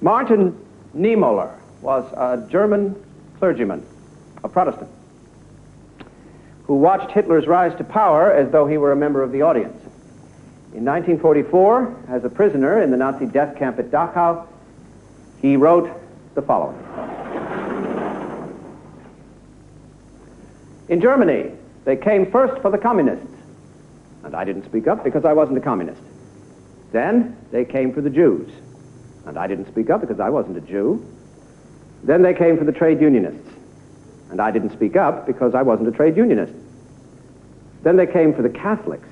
Martin Niemöller was a German clergyman, a Protestant, who watched Hitler's rise to power as though he were a member of the audience. In 1944, as a prisoner in the Nazi death camp at Dachau, he wrote the following. In Germany, they came first for the communists, and I didn't speak up because I wasn't a communist. Then they came for the Jews, and I didn't speak up because I wasn't a Jew. Then they came for the trade unionists, and I didn't speak up because I wasn't a trade unionist. Then they came for the Catholics,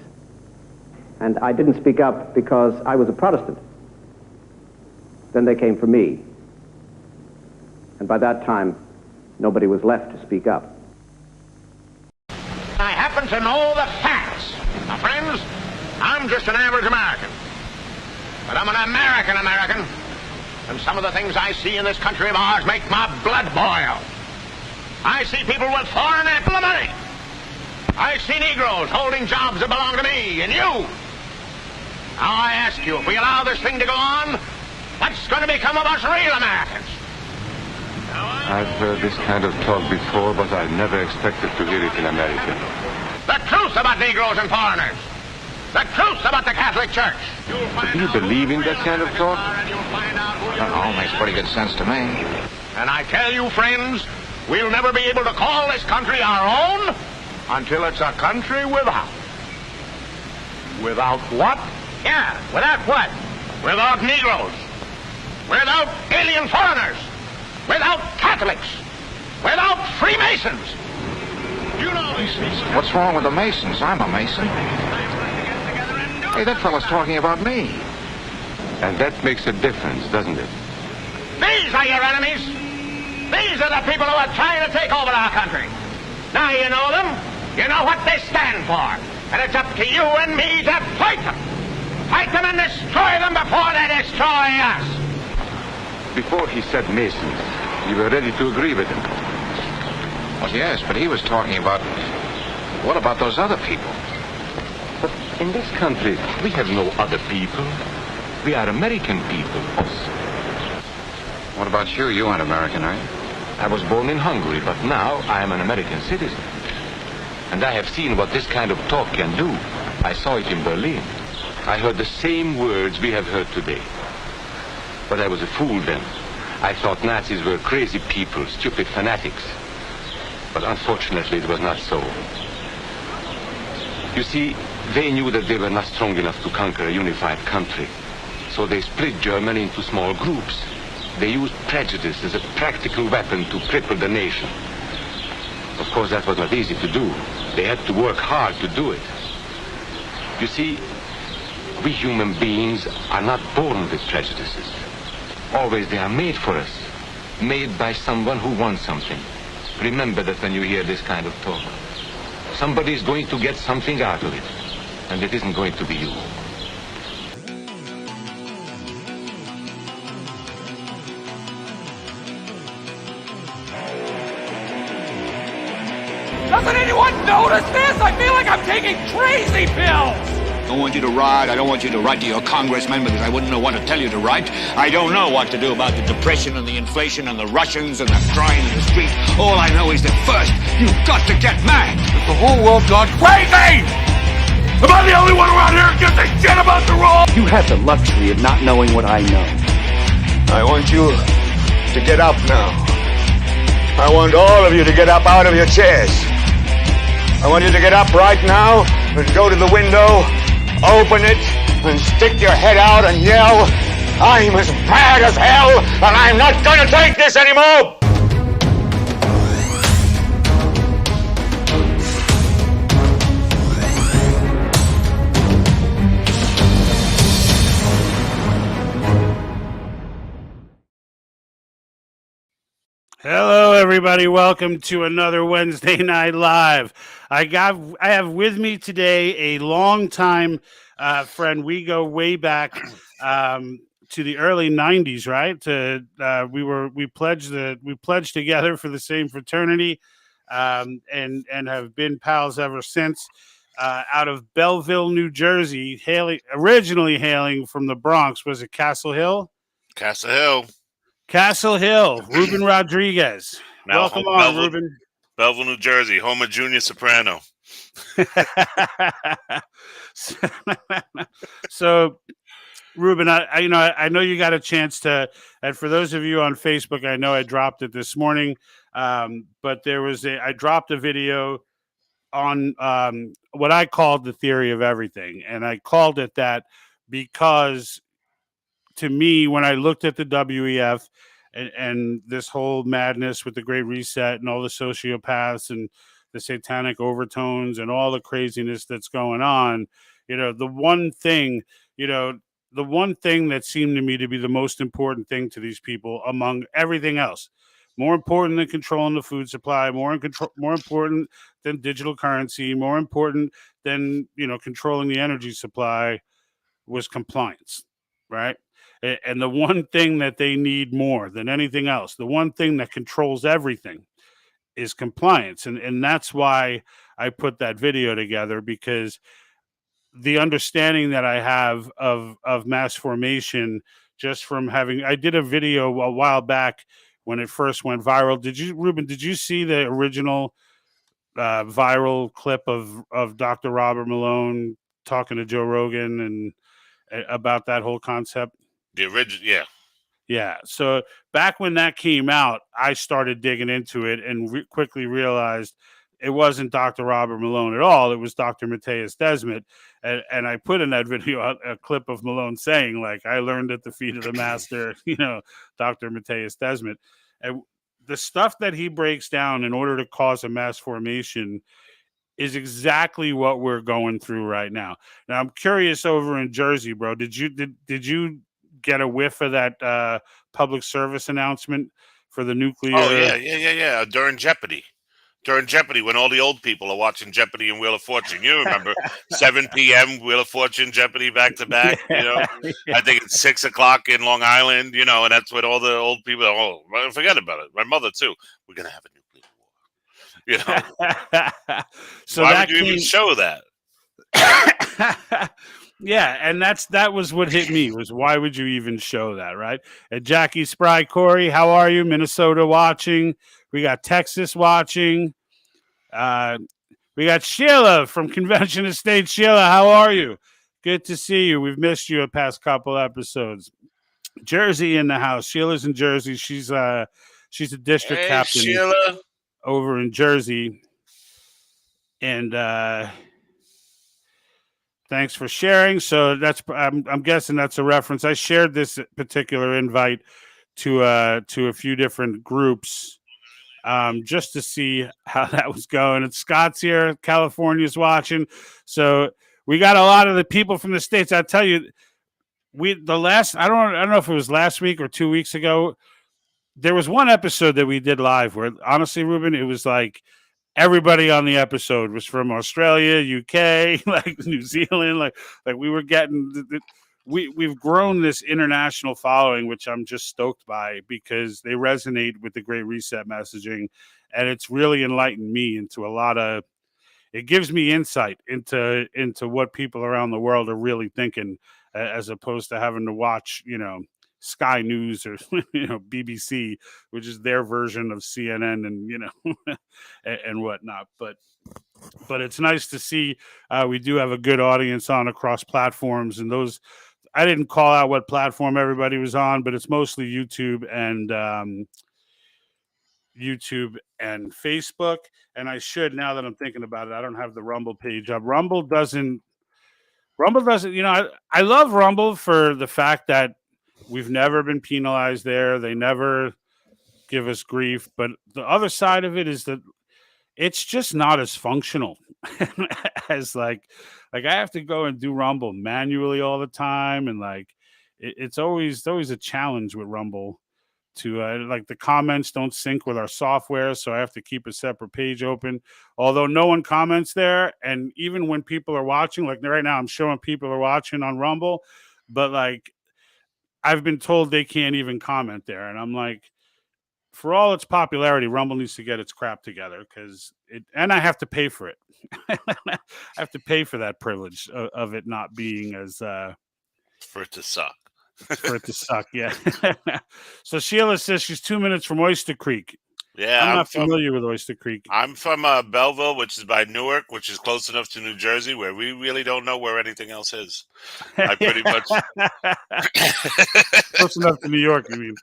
and I didn't speak up because I was a Protestant. Then they came for me, and by that time, nobody was left to speak up. I happen to know the facts. My friends, I'm just an average American. But I'm an American, and some of the things I see in this country of ours make my blood boil. I see people with foreign money. I see Negroes holding jobs that belong to me and you. Now I ask you, if we allow this thing to go on, what's going to become of us real Americans? I've heard this kind of talk before, but I never expected to hear it in America. The truth about Negroes and foreigners. The truth about the Catholic Church. Do you believe in that kind of talk? All makes pretty good sense to me. And I tell you, friends, we'll never be able to call this country our own until it's a country without. Without what? Yeah, without what? Without Negroes. Without alien foreigners. Without Catholics. Without Freemasons. You know these things. What's wrong with the Masons? I'm a Mason. Hey, that fellow's talking about me. And that makes a difference, doesn't it? These are your enemies. These are the people who are trying to take over our country. Now you know them. You know what they stand for. And it's up to you and me to fight them. Fight them and destroy them before they destroy us. Before he said Masons, you were ready to agree with him. Well, yes, but he was talking about... What about those other people? But in this country, we have no other people. We are American people. What about you? You aren't American, are you? I was born in Hungary, but now I am an American citizen. And I have seen what this kind of talk can do. I saw it in Berlin. I heard the same words we have heard today. But I was a fool then. I thought Nazis were crazy people, stupid fanatics. But unfortunately, it was not so. You see, they knew that they were not strong enough to conquer a unified country. So they split Germany into small groups. They used prejudice as a practical weapon to cripple the nation. Of course, that was not easy to do. They had to work hard to do it. You see, we human beings are not born with prejudices. Always they are made for us. Made by someone who wants something. Remember that when you hear this kind of talk. Somebody is going to get something out of it. And it isn't going to be you. Doesn't anyone notice this? I feel like I'm taking crazy pills! I don't want you to write. I don't want you to write to your congressman because I wouldn't know what to tell you to write. I don't know what to do about the depression and the inflation and the Russians and the crime in the street. All I know is that first, you've got to get mad. The whole world gone crazy! Am I the only one around here who gives a shit about the rules? You have the luxury of not knowing what I know. I want you to get up now. I want all of you to get up out of your chairs. I want you to get up right now and go to the window, open it, and stick your head out and yell, I'm as mad as hell, and I'm not going to take this anymore! Hello, everybody. Welcome to another Wednesday Night Live. I have with me today a longtime friend. We go way back to the early '90s, right? We pledged together for the same fraternity, and have been pals ever since. Out of Belleville, New Jersey, originally hailing from the Bronx. Was it Castle Hill? Castle Hill. Castle Hill, Ruben Rodriguez. Now, Welcome on, Ruben. Belleville, New Jersey, home of Junior Soprano. So, Ruben, I know you got a chance to, and for those of you on Facebook, I know I dropped it this morning, but I dropped a video on what I called the theory of everything, and I called it that because to me, when I looked at the WEF and this whole madness with the Great Reset and all the sociopaths and the satanic overtones and all the craziness that's going on, the one thing, you know, the one thing that seemed to me to be the most important thing to these people among everything else, more important than controlling the food supply, more important than digital currency, more important than controlling the energy supply, was compliance, right? And the one thing that they need more than anything else, the one thing that controls everything, is compliance. And that's why I put that video together, because the understanding that I have of mass formation, just from I did a video a while back when it first went viral. Ruben, did you see the original viral clip of Dr. Robert Malone talking to Joe Rogan and about that whole concept? The original, yeah. Yeah. So back when that came out, I started digging into it and quickly realized it wasn't Dr. Robert Malone at all. It was Dr. Matthias Desmet. And I put in that video a clip of Malone saying, like, I learned at the feet of the master, Dr. Matthias Desmet. And the stuff that he breaks down in order to cause a mass formation is exactly what we're going through right now. Now, I'm curious, over in Jersey, bro, did you get a whiff of that public service announcement for the nuclear? Oh yeah. During Jeopardy, when all the old people are watching Jeopardy and Wheel of Fortune. You remember 7 p.m. Wheel of Fortune, Jeopardy back to back. Yeah. I think it's 6 o'clock in Long Island. And that's what all the old people. Oh, forget about it. My mother too. We're gonna have a nuclear war. So why would you even show that? Yeah, and that was what hit me, was why would you even show that, right? And Jackie Spry, Corey, how are you? Minnesota watching. We got Texas watching. We got Sheila from Convention Estate. Sheila, how are you? Good to see you. We've missed you the past couple episodes. Jersey in the house. Sheila's in Jersey. She's a district captain, Sheila, over in Jersey. And thanks for sharing. So I'm guessing that's a reference. I shared this particular invite to a few different groups just to see how that was going. And Scott's here, California's watching. So we got a lot of the people from the States. I tell you, I don't know if it was last week or 2 weeks ago, there was one episode that we did live where, honestly, Ruben, it was like everybody on the episode was from Australia, UK, like New Zealand, like we were getting we've grown this international following, which I'm just stoked by, because they resonate with the Great Reset messaging, and it's really enlightened me into a lot of. It gives me insight into what people around the world are really thinking, as opposed to having to watch, Sky News or BBC, which is their version of CNN and and whatnot. But it's nice to see we do have a good audience on across platforms, and those. I didn't call out what platform everybody was on, but it's mostly YouTube and Facebook. And I should, now that I'm thinking about it, I don't have the Rumble page up. Rumble doesn't. I love Rumble for the fact that we've never been penalized there. They never give us grief. But the other side of it is that it's just not as functional as like I have to go and do Rumble manually all the time, and it's always a challenge with Rumble to like the comments don't sync with our software, so I have to keep a separate page open. Although no one comments there, and even when people are watching, like right now, I'm showing people are watching on Rumble, but like I've been told they can't even comment there, and I'm like, for all its popularity, Rumble needs to get its crap together, and I have to pay for it. I have to pay for that privilege of it not being as for it to suck. For it to suck, yeah. So Sheila says she's 2 minutes from Oyster Creek. Yeah, I'm not familiar with Oyster Creek. I'm from Belleville, which is by Newark, which is close enough to New Jersey, where we really don't know where anything else is. I pretty much close enough to New York. You mean?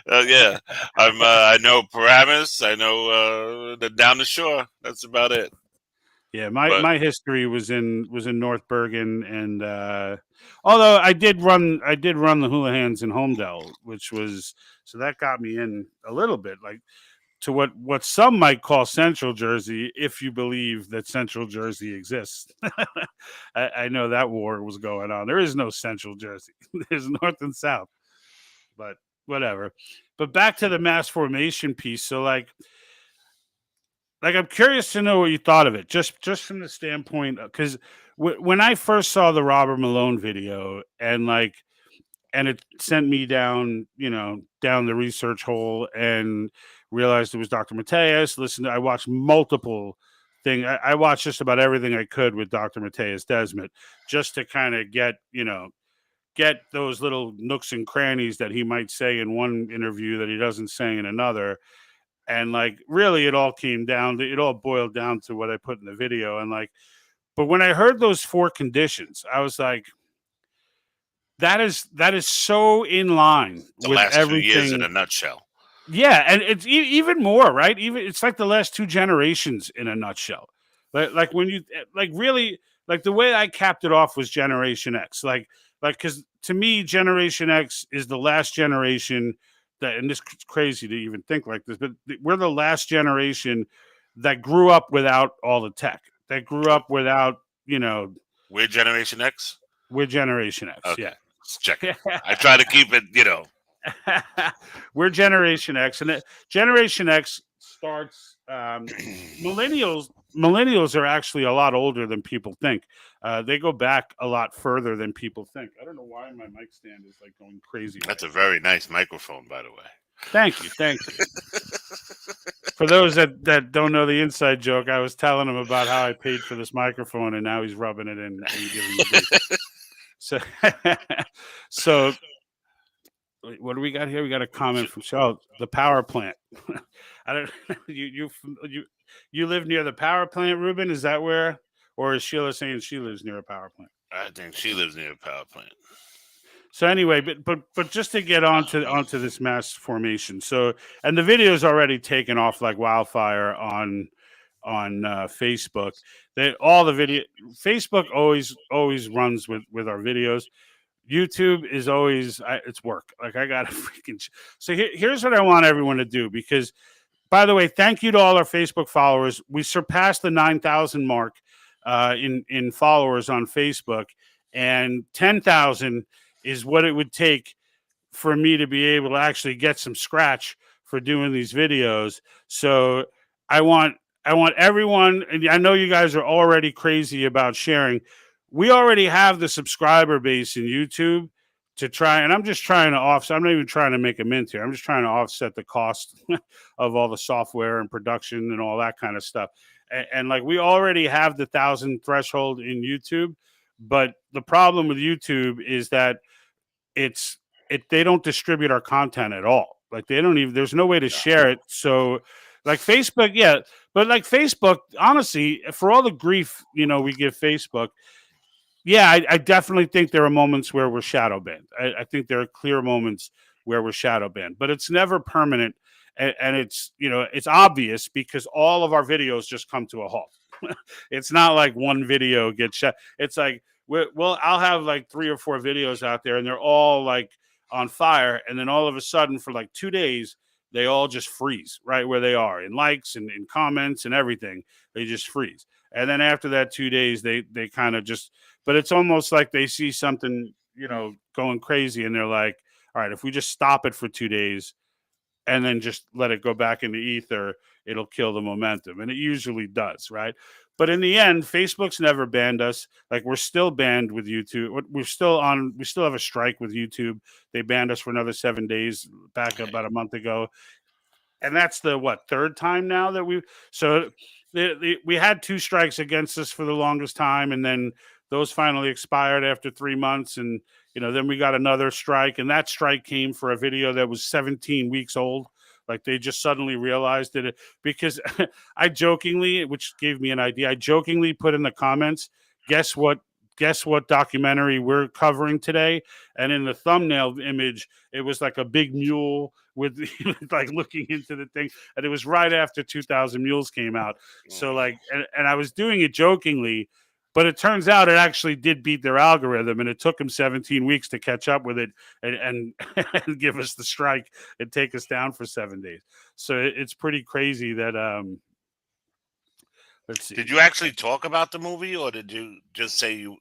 Yeah, I know Paramus. I know down the shore. That's about it. Yeah, my history was in North Bergen, and although I did run the Houlihan's in Homedale, which was so that got me in a little bit, like to what some might call Central Jersey, if you believe that Central Jersey exists. I know that war was going on. There is no Central Jersey. There's North and South, but whatever. But back to the mass formation piece. So like I'm curious to know what you thought of it, just from the standpoint, because when I first saw the Robert Malone video, and it sent me down, down the research hole, and realized it was Dr. Mateus. I watched multiple things. I watched just about everything I could with Dr. Mateus Desmet, just to kind of get those little nooks and crannies that he might say in one interview that he doesn't say in another. And really it all boiled down to what I put in the video. And but when I heard those 4 conditions, I was like, that is so in line the with last everything. 2 years in a nutshell. Yeah, and it's even more, right? Even it's like the last 2 generations in a nutshell. Like when you really the way I capped it off was Generation X. Because to me, Generation X is the last generation that, and this is crazy to even think like this, but we're the last generation that grew up without all the tech. That grew up without, We're Generation X. We're Generation X. Okay. Yeah. Let's check it. I try to keep it, We're Generation X, and Generation X starts. Millennials are actually a lot older than people think. They go back a lot further than people think. I don't know why my mic stand is going crazy. That's a very nice microphone, by the way. Thank you. For those that don't know the inside joke, I was telling him about how I paid for this microphone, and now he's rubbing it in and giving me grief. So what do we got here? We got a comment from Charles. The power plant. I don't. You live near the power plant, Ruben? Is that where? Or is Sheila saying she lives near a power plant? I think she lives near a power plant. So anyway, but just to get onto this mass formation. So, and the video's already taken off like wildfire on Facebook. Facebook always runs with our videos. YouTube is always it's work. I gotta freaking. So here's what I want everyone to do, because, by the way, thank you to all our Facebook followers. We surpassed the 9,000 mark in followers on Facebook, and 10,000 is what it would take for me to be able to actually get some scratch for doing these videos. So I want everyone, and I know you guys are already crazy about sharing. We already have the subscriber base in YouTube to try, and I'm just trying to offset. I'm not even trying to make a mint here. I'm just trying to offset the cost of all the software and production and all that kind of stuff. And we already have the 1,000 threshold in YouTube, but the problem with YouTube is that they don't distribute our content at all. They don't even. There's no way to share it. So, Facebook, yeah, but Facebook, honestly, for all the grief we give Facebook. Yeah, I definitely think there are moments where we're shadow banned. I think there are clear moments where we're shadow banned, but it's never permanent, and it's it's obvious because all of our videos just come to a halt. It's not like one video gets shut. It's I'll have 3 or 4 videos out there, and they're all on fire, and then all of a sudden for 2 days they all just freeze right where they are in likes and in comments and everything. They just freeze, and then after that 2 days they kind of just. But it's almost like they see something, going crazy, and they're like, all right, if we just stop it for 2 days and then just let it go back into ether, it'll kill the momentum. And it usually does, right? But in the end, Facebook's never banned us. We're still banned with YouTube. We still have a strike with YouTube. They banned us for another 7 days back about a month ago. And that's the 3rd time now that we had 2 strikes against us for the longest time, and then those finally expired after 3 months, and then we got another strike, and that strike came for a video that was 17 weeks old. Like they just suddenly realized it because I jokingly, which gave me an idea, I jokingly put in the comments, guess what documentary we're covering today? And in the thumbnail image, it was like a big mule with like looking into the thing, and it was right after 2000 Mules came out. So like, and I was doing it jokingly, but it turns out it actually did beat their algorithm, and it took them 17 weeks to catch up with it and and give us the strike and take us down for 7 days. So it's pretty crazy that let's see. Did you actually talk about the movie, or did you just say you?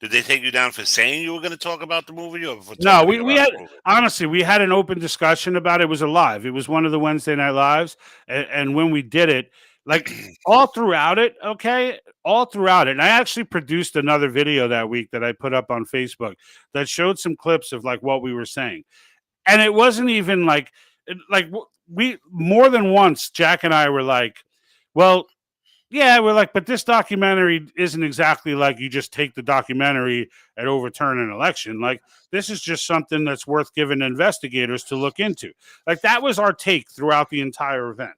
Did they take you down for saying you were going to talk about the movie, or for No, talking we about had the movie? honestly we had an open discussion about it. It was a live. It was one of the Wednesday night lives, and when we did it, like all throughout it, and I actually produced another video that week that I put up on Facebook that showed some clips of like what we were saying, and it wasn't even like we more than once Jack and I were like, well. Yeah, we're like, but this documentary isn't exactly like you just take the documentary and overturn an election. Like, this is just something that's worth giving investigators to look into. Like, that was our take throughout the entire event.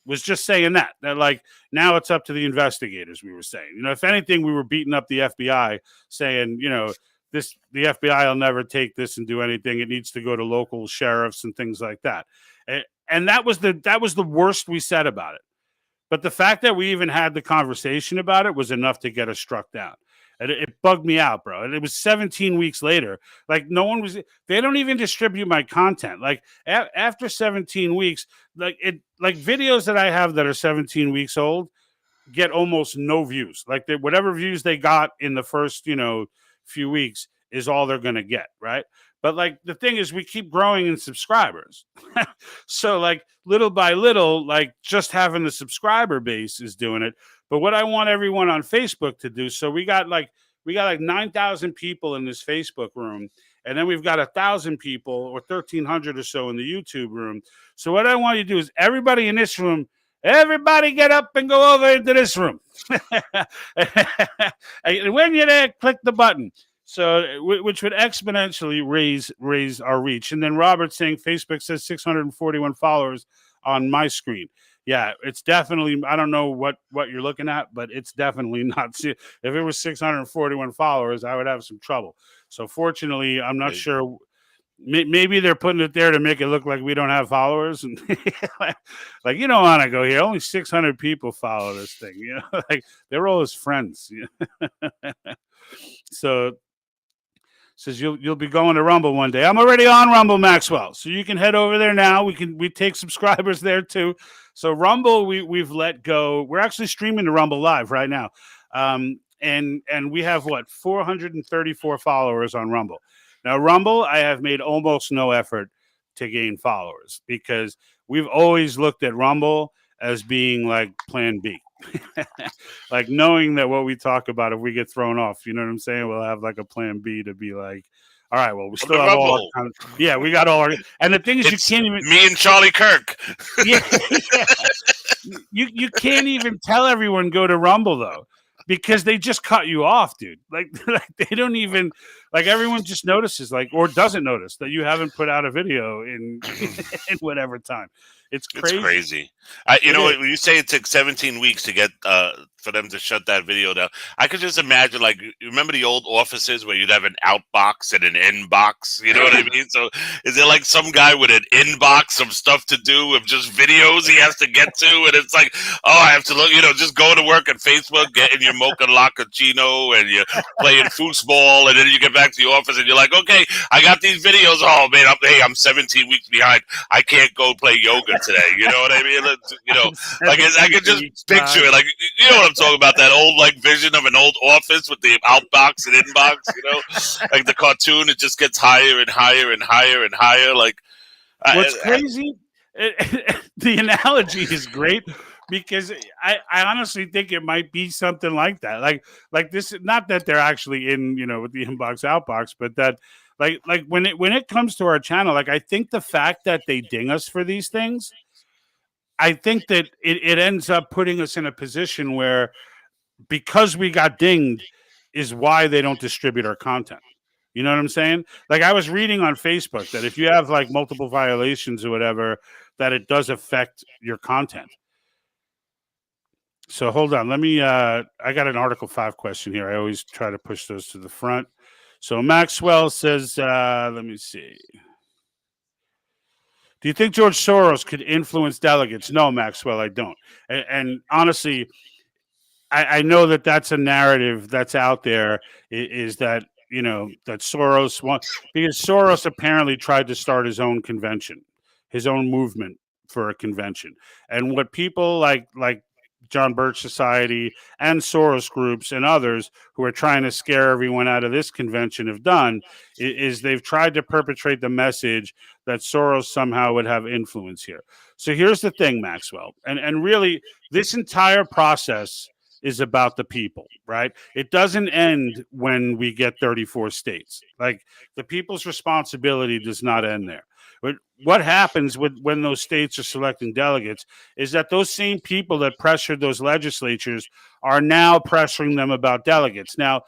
Was just saying that like now it's up to the investigators. We were saying, if anything, we were beating up the FBI, saying, the FBI will never take this and do anything. It needs to go to local sheriffs and things like that. And that was the worst we said about it. But the fact that we even had the conversation about it was enough to get us struck down. And it bugged me out, bro. And it was 17 weeks later. Like no one was. They don't even distribute my content. Like after 17 weeks, like videos that I have that are 17 weeks old get almost no views. Like whatever views they got in the first few weeks is all they're gonna get, right? But like the thing is, we keep growing in subscribers. So like little by little, like just having the subscriber base is doing it. But what I want everyone on Facebook to do, so we got like 9,000 people in this Facebook room, and then we've got 1,000 people or 1,300 or so in the YouTube room. So what I want you to do is everybody in this room, everybody get up and go over into this room. And when you're there, click the button. So, which would exponentially raise our reach. And then Robert saying Facebook says 641 followers on my screen. Yeah, it's definitely. I don't know what you're looking at, but it's definitely not. If it was 641 followers, I would have some trouble. So, fortunately, I'm not sure. Maybe they're putting it there to make it look like we don't have followers, and like you don't want to go here. Only 600 people follow this thing. Like they're all his friends. So. Says you'll be going to Rumble one day. I'm already on Rumble, Maxwell, so you can head over there now. We take subscribers there too. So Rumble, we've let go. We're actually streaming to Rumble live right now, and we have 434 followers on Rumble. Now Rumble, I have made almost no effort to gain followers because we've always looked at Rumble as being like Plan B. Like knowing that what we talk about, if we get thrown off, you know what I'm saying? We'll have like a plan B to be like, all right, well, we still have all our we got all our, and the thing is, you can't even me and Charlie Kirk. Yeah. You can't even tell everyone go to Rumble though, because they just cut you off, dude. Like they don't even like everyone just notices or doesn't notice that you haven't put out a video in in whatever time. It's crazy. It's crazy. When you say it took 17 weeks to get for them to shut that video down, I could just imagine, like, you remember the old offices where you'd have an outbox and an inbox? You know what I mean? So is there like some guy with an inbox of stuff to do with just videos he has to get to? And it's like, oh, I have to look, just go to work on Facebook, getting your mocha lacachino and you're playing foosball, and then you get back to the office and you're like, okay, I got these videos. Oh, man, I'm 17 weeks behind. I can't go play yoga today. You know what I mean? Like I can just picture it. Like, you know what I'm talking about? That old vision of an old office with the outbox and inbox. Like the cartoon, it just gets higher and higher and higher and higher. Like, what's crazy? The analogy is great because I honestly think it might be something like that. Like this, not that they're actually in with the inbox outbox, but that like when it comes to our channel, like I think the fact that they ding us for these things, I think that it ends up putting us in a position where, because we got dinged, is why they don't distribute our content. You know what I'm saying? Like I was reading on Facebook that if you have like multiple violations or whatever, that it does affect your content. So hold on. Let me I got an Article 5 question here. I always try to push those to the front. So Maxwell says, let me see. Do you think George Soros could influence delegates? No, Maxwell, I don't. And honestly, I know that that's a narrative that's out there, is that, you know, that Soros because Soros apparently tried to start his own convention, his own movement for a convention. And what people like John Birch Society and Soros groups and others who are trying to scare everyone out of this convention have done is they've tried to perpetrate the message that Soros somehow would have influence here. So here's the thing, Maxwell, and really this entire process is about the people, right? It doesn't end when we get 34 states. Like the people's responsibility does not end there. But what happens when those states are selecting delegates is that those same people that pressured those legislatures are now pressuring them about delegates. Now,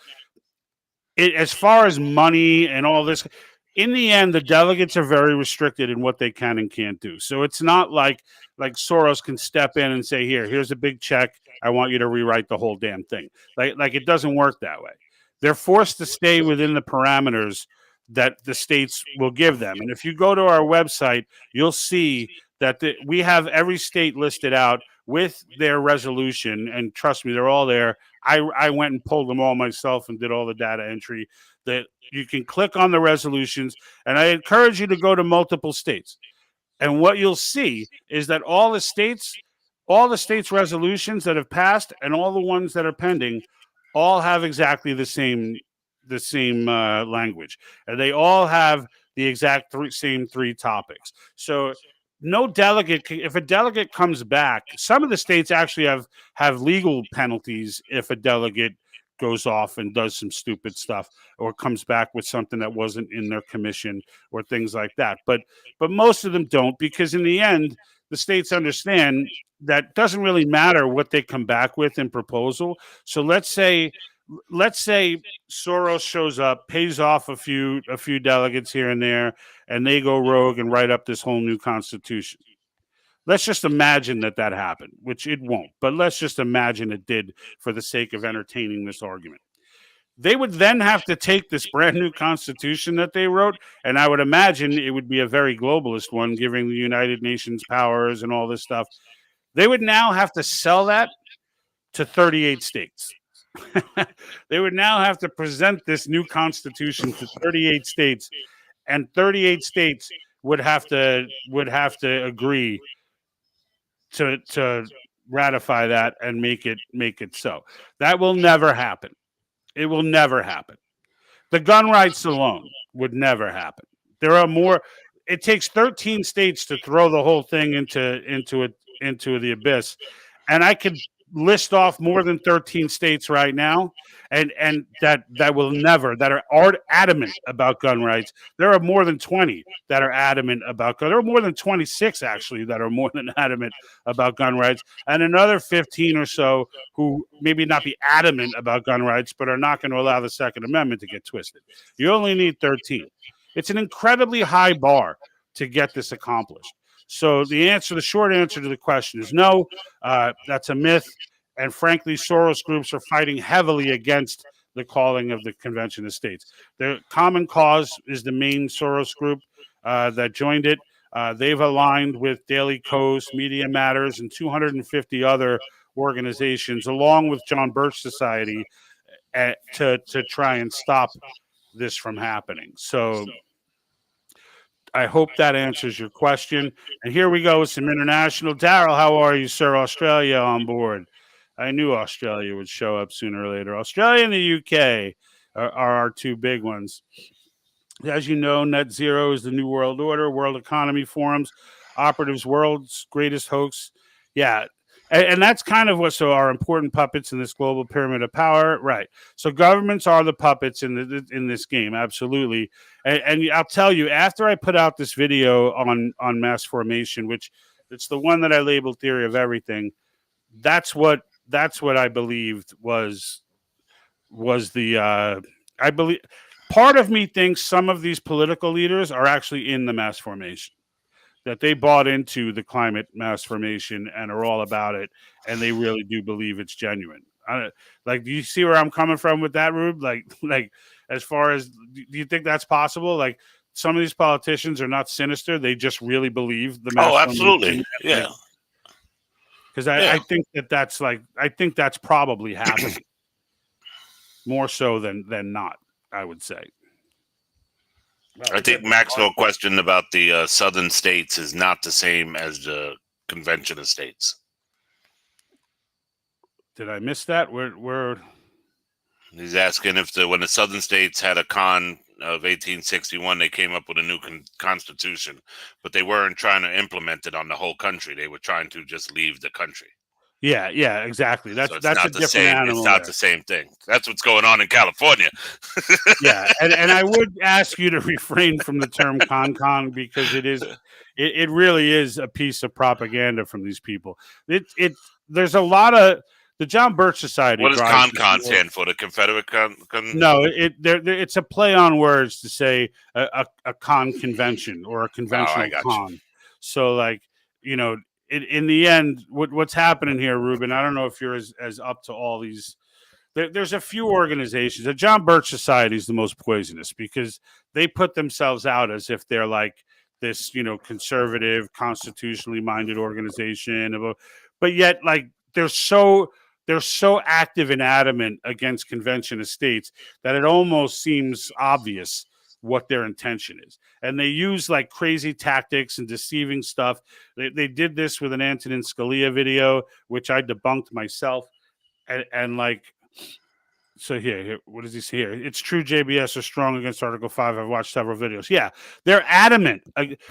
as far as money and all this, in the end, the delegates are very restricted in what they can and can't do. So it's not like Soros can step in and say, here's a big check. I want you to rewrite the whole damn thing. Like it doesn't work that way. They're forced to stay within the parameters that the states will give them. And if you go to our website, you'll see that we have every state listed out with their resolution. And trust me, they're all there. I went and pulled them all myself and did all the data entry. That you can click on the resolutions. And I encourage you to go to multiple states. And what you'll see is that all the states resolutions that have passed and all the ones that are pending all have exactly the same language, and they all have the exact same three topics. So no delegate, if a delegate comes back, some of the states actually have legal penalties if a delegate goes off and does some stupid stuff or comes back with something that wasn't in their commission or things like that. But most of them don't, because in the end, the states understand that doesn't really matter what they come back with in proposal. So let's say Soros shows up, pays off a few delegates here and there, and they go rogue and write up this whole new constitution. Let's just imagine that happened, which it won't, but let's just imagine it did for the sake of entertaining this argument. They would then have to take this brand new constitution that they wrote, and I would imagine it would be a very globalist one, giving the United Nations powers and all this stuff. They would now have to sell that to 38 states. They would now have to present this new constitution to 38 states, and 38 states would have to agree to ratify that and make it so. That will never happen. It will never happen. The gun rights alone would never happen. There are more. It takes 13 states to throw the whole thing into the abyss, and I could list off more than 13 states right now, and that will never, that are adamant about gun rights. There are more than 20 that are adamant about gun. There are more than 26 actually that are more than adamant about gun rights, and another 15 or so who maybe not be adamant about gun rights, but are not going to allow the Second Amendment to get twisted. You only need 13. It's an incredibly high bar to get this accomplished. So the short answer to the question is no. That's a myth. And frankly, Soros groups are fighting heavily against the calling of the Convention of States. The Common Cause is the main Soros group that joined it. They've aligned with Daily Kos, Media Matters, and 250 other organizations, along with John Birch Society, to try and stop this from happening. So I hope that answers your question. And here we go with some international. Daryl, how are you, sir? Australia on board. I knew Australia would show up sooner or later. Australia and the UK are our two big ones. As you know, net zero is the new world order, World Economy Forum's operatives, world's greatest hoax. Yeah. And that's kind of so our important puppets in this global pyramid of power, right? So governments are the puppets in this game, absolutely. And I'll tell you, after I put out this video on mass formation, which it's the one that I labeled Theory of Everything, that's what I believed was was the I believe part of me thinks some of these political leaders are actually in the mass formation, that they bought into the climate mass formation and are all about it, and they really do believe it's genuine. Like, do you see where I'm coming from with that, Rube? Like, as far as, do you think that's possible? Like, some of these politicians are not sinister; they just really believe the mass Oh, formation. absolutely. Yeah. Because I think that's I think that's probably happening more so than not. I would say. Wow, I think Maxwell question about the southern states is not the same as the convention of states. Did I miss that? Where He's asking if when the southern states had a con of 1861, they came up with a new constitution, but they weren't trying to implement it on the whole country. They were trying to just leave the country. Yeah, exactly. That's So it's that's not a the different same. animal. It's not there. the same thing. That's what's going on in California. Yeah, and I would ask you to refrain from the term con because it really is a piece of propaganda from these people. There's a lot of the John Birch Society. What does con stand for? The Confederate con? No, it's a play on words to say a con convention or a conventional con. So, like, you know, in the end, what's happening here, Ruben? I don't know if you're as up to all these. There's a few organizations. The John Birch Society is the most poisonous because they put themselves out as if they're like this, conservative, constitutionally minded organization, but yet, like, they're so active and adamant against convention of states that it almost seems obvious what their intention is. And they use like crazy tactics and deceiving stuff. They did this with an Antonin Scalia video, which I debunked myself. And like, so here, what does he say here? It's true JBS are strong against Article 5. I've watched several videos. Yeah, they're adamant.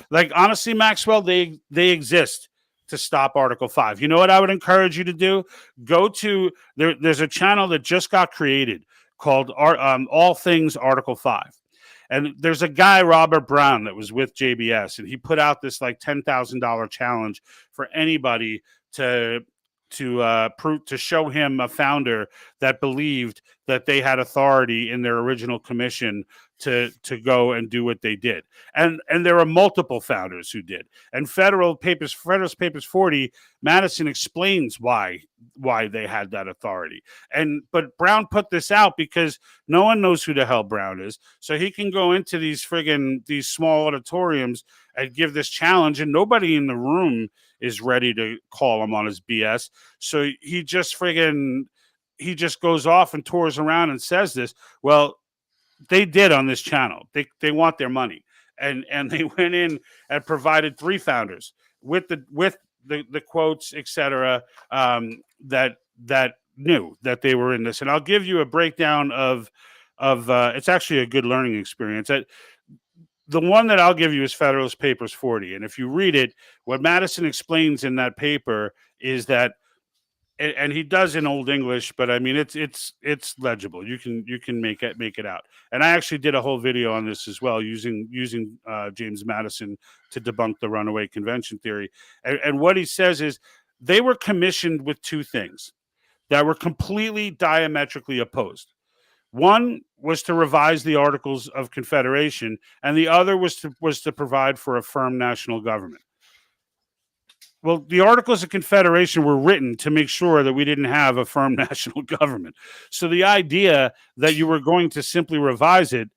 Like honestly, Maxwell, they exist to stop Article 5. You know what I would encourage you to do? Go to there's a channel that just got created called All Things Article 5. And there's a guy, Robert Brown, that was with JBS, and he put out this like $10,000 challenge for anybody to show him a founder that believed that they had authority in their original commission to go and do what they did. And there are multiple founders who did. And Federalist Papers 40, Madison explains why they had that authority. But Brown put this out because no one knows who the hell Brown is. So he can go into these small auditoriums and give this challenge, and nobody in the room is ready to call him on his BS. So he just goes off and tours around and says this. Well, they did on this channel. They want their money. And they went in and provided 3 founders with the quotes, etc., that knew that they were in this. And I'll give you a breakdown of it's actually a good learning experience. The one that I'll give you is Federalist Papers 40. And if you read it, what Madison explains in that paper is that, and he does in Old English, but I mean it's legible. You can make it out. And I actually did a whole video on this as well, using James Madison to debunk the runaway convention theory. And what he says is they were commissioned with 2 things that were completely diametrically opposed. One was to revise the Articles of Confederation, and the other was to provide for a firm national government. Well, the Articles of Confederation were written to make sure that we didn't have a firm national government. So the idea that you were going to simply revise it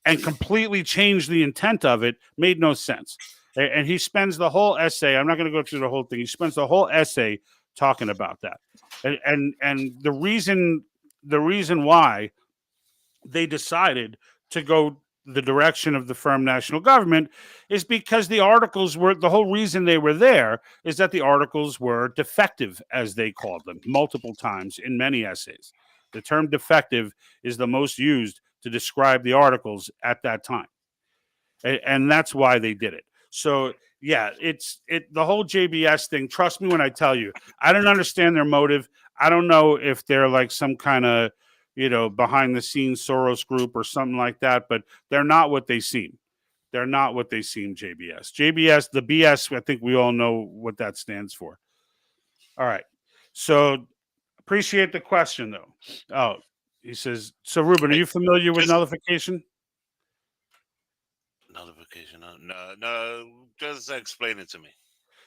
and completely change the intent of it made no sense. And he spends the whole essay, I'm not going to go through the whole thing, he spends the whole essay talking about that. And the reason why they decided to go the direction of the firm national government is because the articles were, the whole reason they were there is that the articles were defective, as they called them, multiple times in many essays. The term defective is the most used to describe the articles at that time. And that's why they did it. So yeah, the whole JBS thing, trust me when I tell you, I don't understand their motive. I don't know if they're like some kind of, behind the scenes Soros group or something like that, but they're not what they seem. They're not what they seem, JBS, the BS, I think we all know what that stands for. All right. So appreciate the question though. Oh, He says, so Ruben, are you familiar with nullification? Nullification? No. Just explain it to me.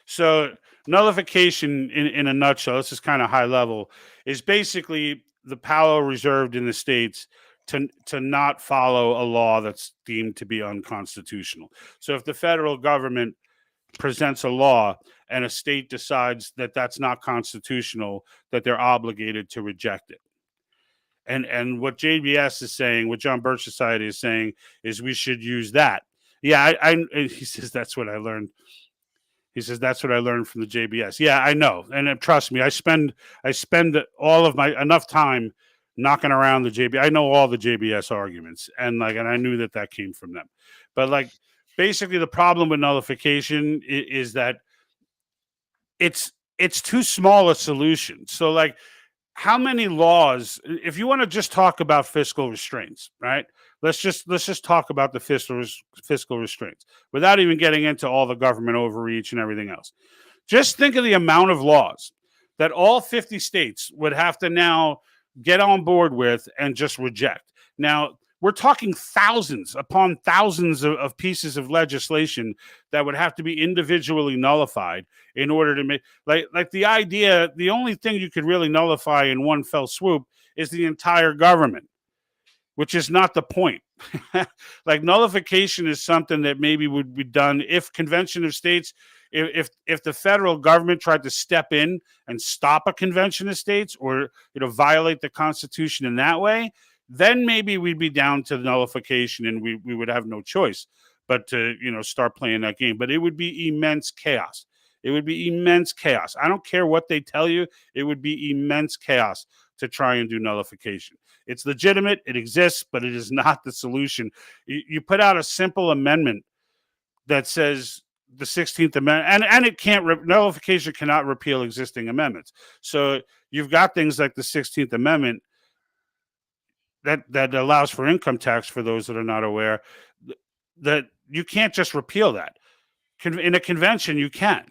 So nullification, in a nutshell, this is kind of high level, is basically the power reserved in the states to not follow a law that's deemed to be unconstitutional. So if the federal government presents a law and a state decides that that's not constitutional, that they're obligated to reject it. And what JBS is saying, what John Birch Society is saying, is we should use that. Yeah, he says that's what I learned. He says that's what I learned from the JBS. Yeah, I know, and trust me, I spend all of my enough time knocking around the JBS. I know all the JBS arguments, and I knew that came from them. But basically, the problem with nullification is that it's too small a solution. So how many laws, if you want to just talk about fiscal restraints, right? Let's just talk about the fiscal restraints without even getting into all the government overreach and everything else. Just think of the amount of laws that all 50 states would have to now get on board with and just reject. Now, we're talking thousands upon thousands of pieces of legislation that would have to be individually nullified in order to make like the idea. The only thing you could really nullify in one fell swoop is the entire government, which is not the point. Nullification is something that maybe would be done if convention of states, if the federal government tried to step in and stop a convention of states or violate the Constitution in that way, then maybe we'd be down to nullification and we would have no choice but to start playing that game. But it would be immense chaos. It would be immense chaos. I don't care what they tell you. It would be immense chaos to try and do nullification. It's legitimate. It exists, but it is not the solution. You put out a simple amendment that says the 16th Amendment, and it can't, nullification cannot repeal existing amendments. So you've got things like the 16th Amendment that allows for income tax for those that are not aware, that you can't just repeal that. In a convention, you can,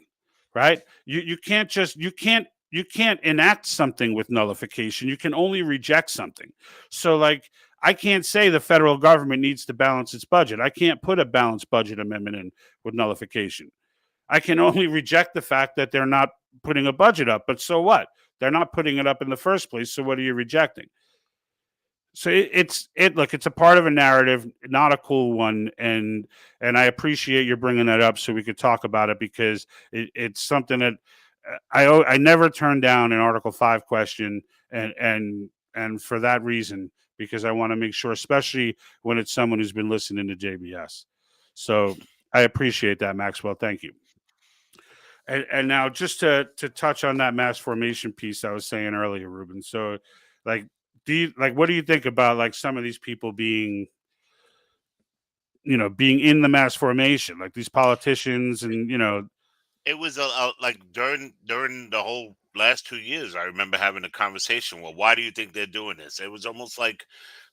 right? You can't enact something with nullification. You can only reject something. So I can't say the federal government needs to balance its budget. I can't put a balanced budget amendment in with nullification. I can only reject the fact that they're not putting a budget up. But so what? They're not putting it up in the first place. So what are you rejecting? So it's a part of a narrative, not a cool one, and I appreciate you bringing that up so we could talk about it, because it's something that I never turned down an Article 5 question, and for that reason, because I want to make sure, especially when it's someone who's been listening to JBS. So I appreciate that, Maxwell. Thank you. And now just to touch on that mass formation piece I was saying earlier, Ruben. So what do you think about some of these people being in the mass formation, like these politicians and It was during the whole last 2 years, I remember having a conversation. Well, why do you think they're doing this? It was almost like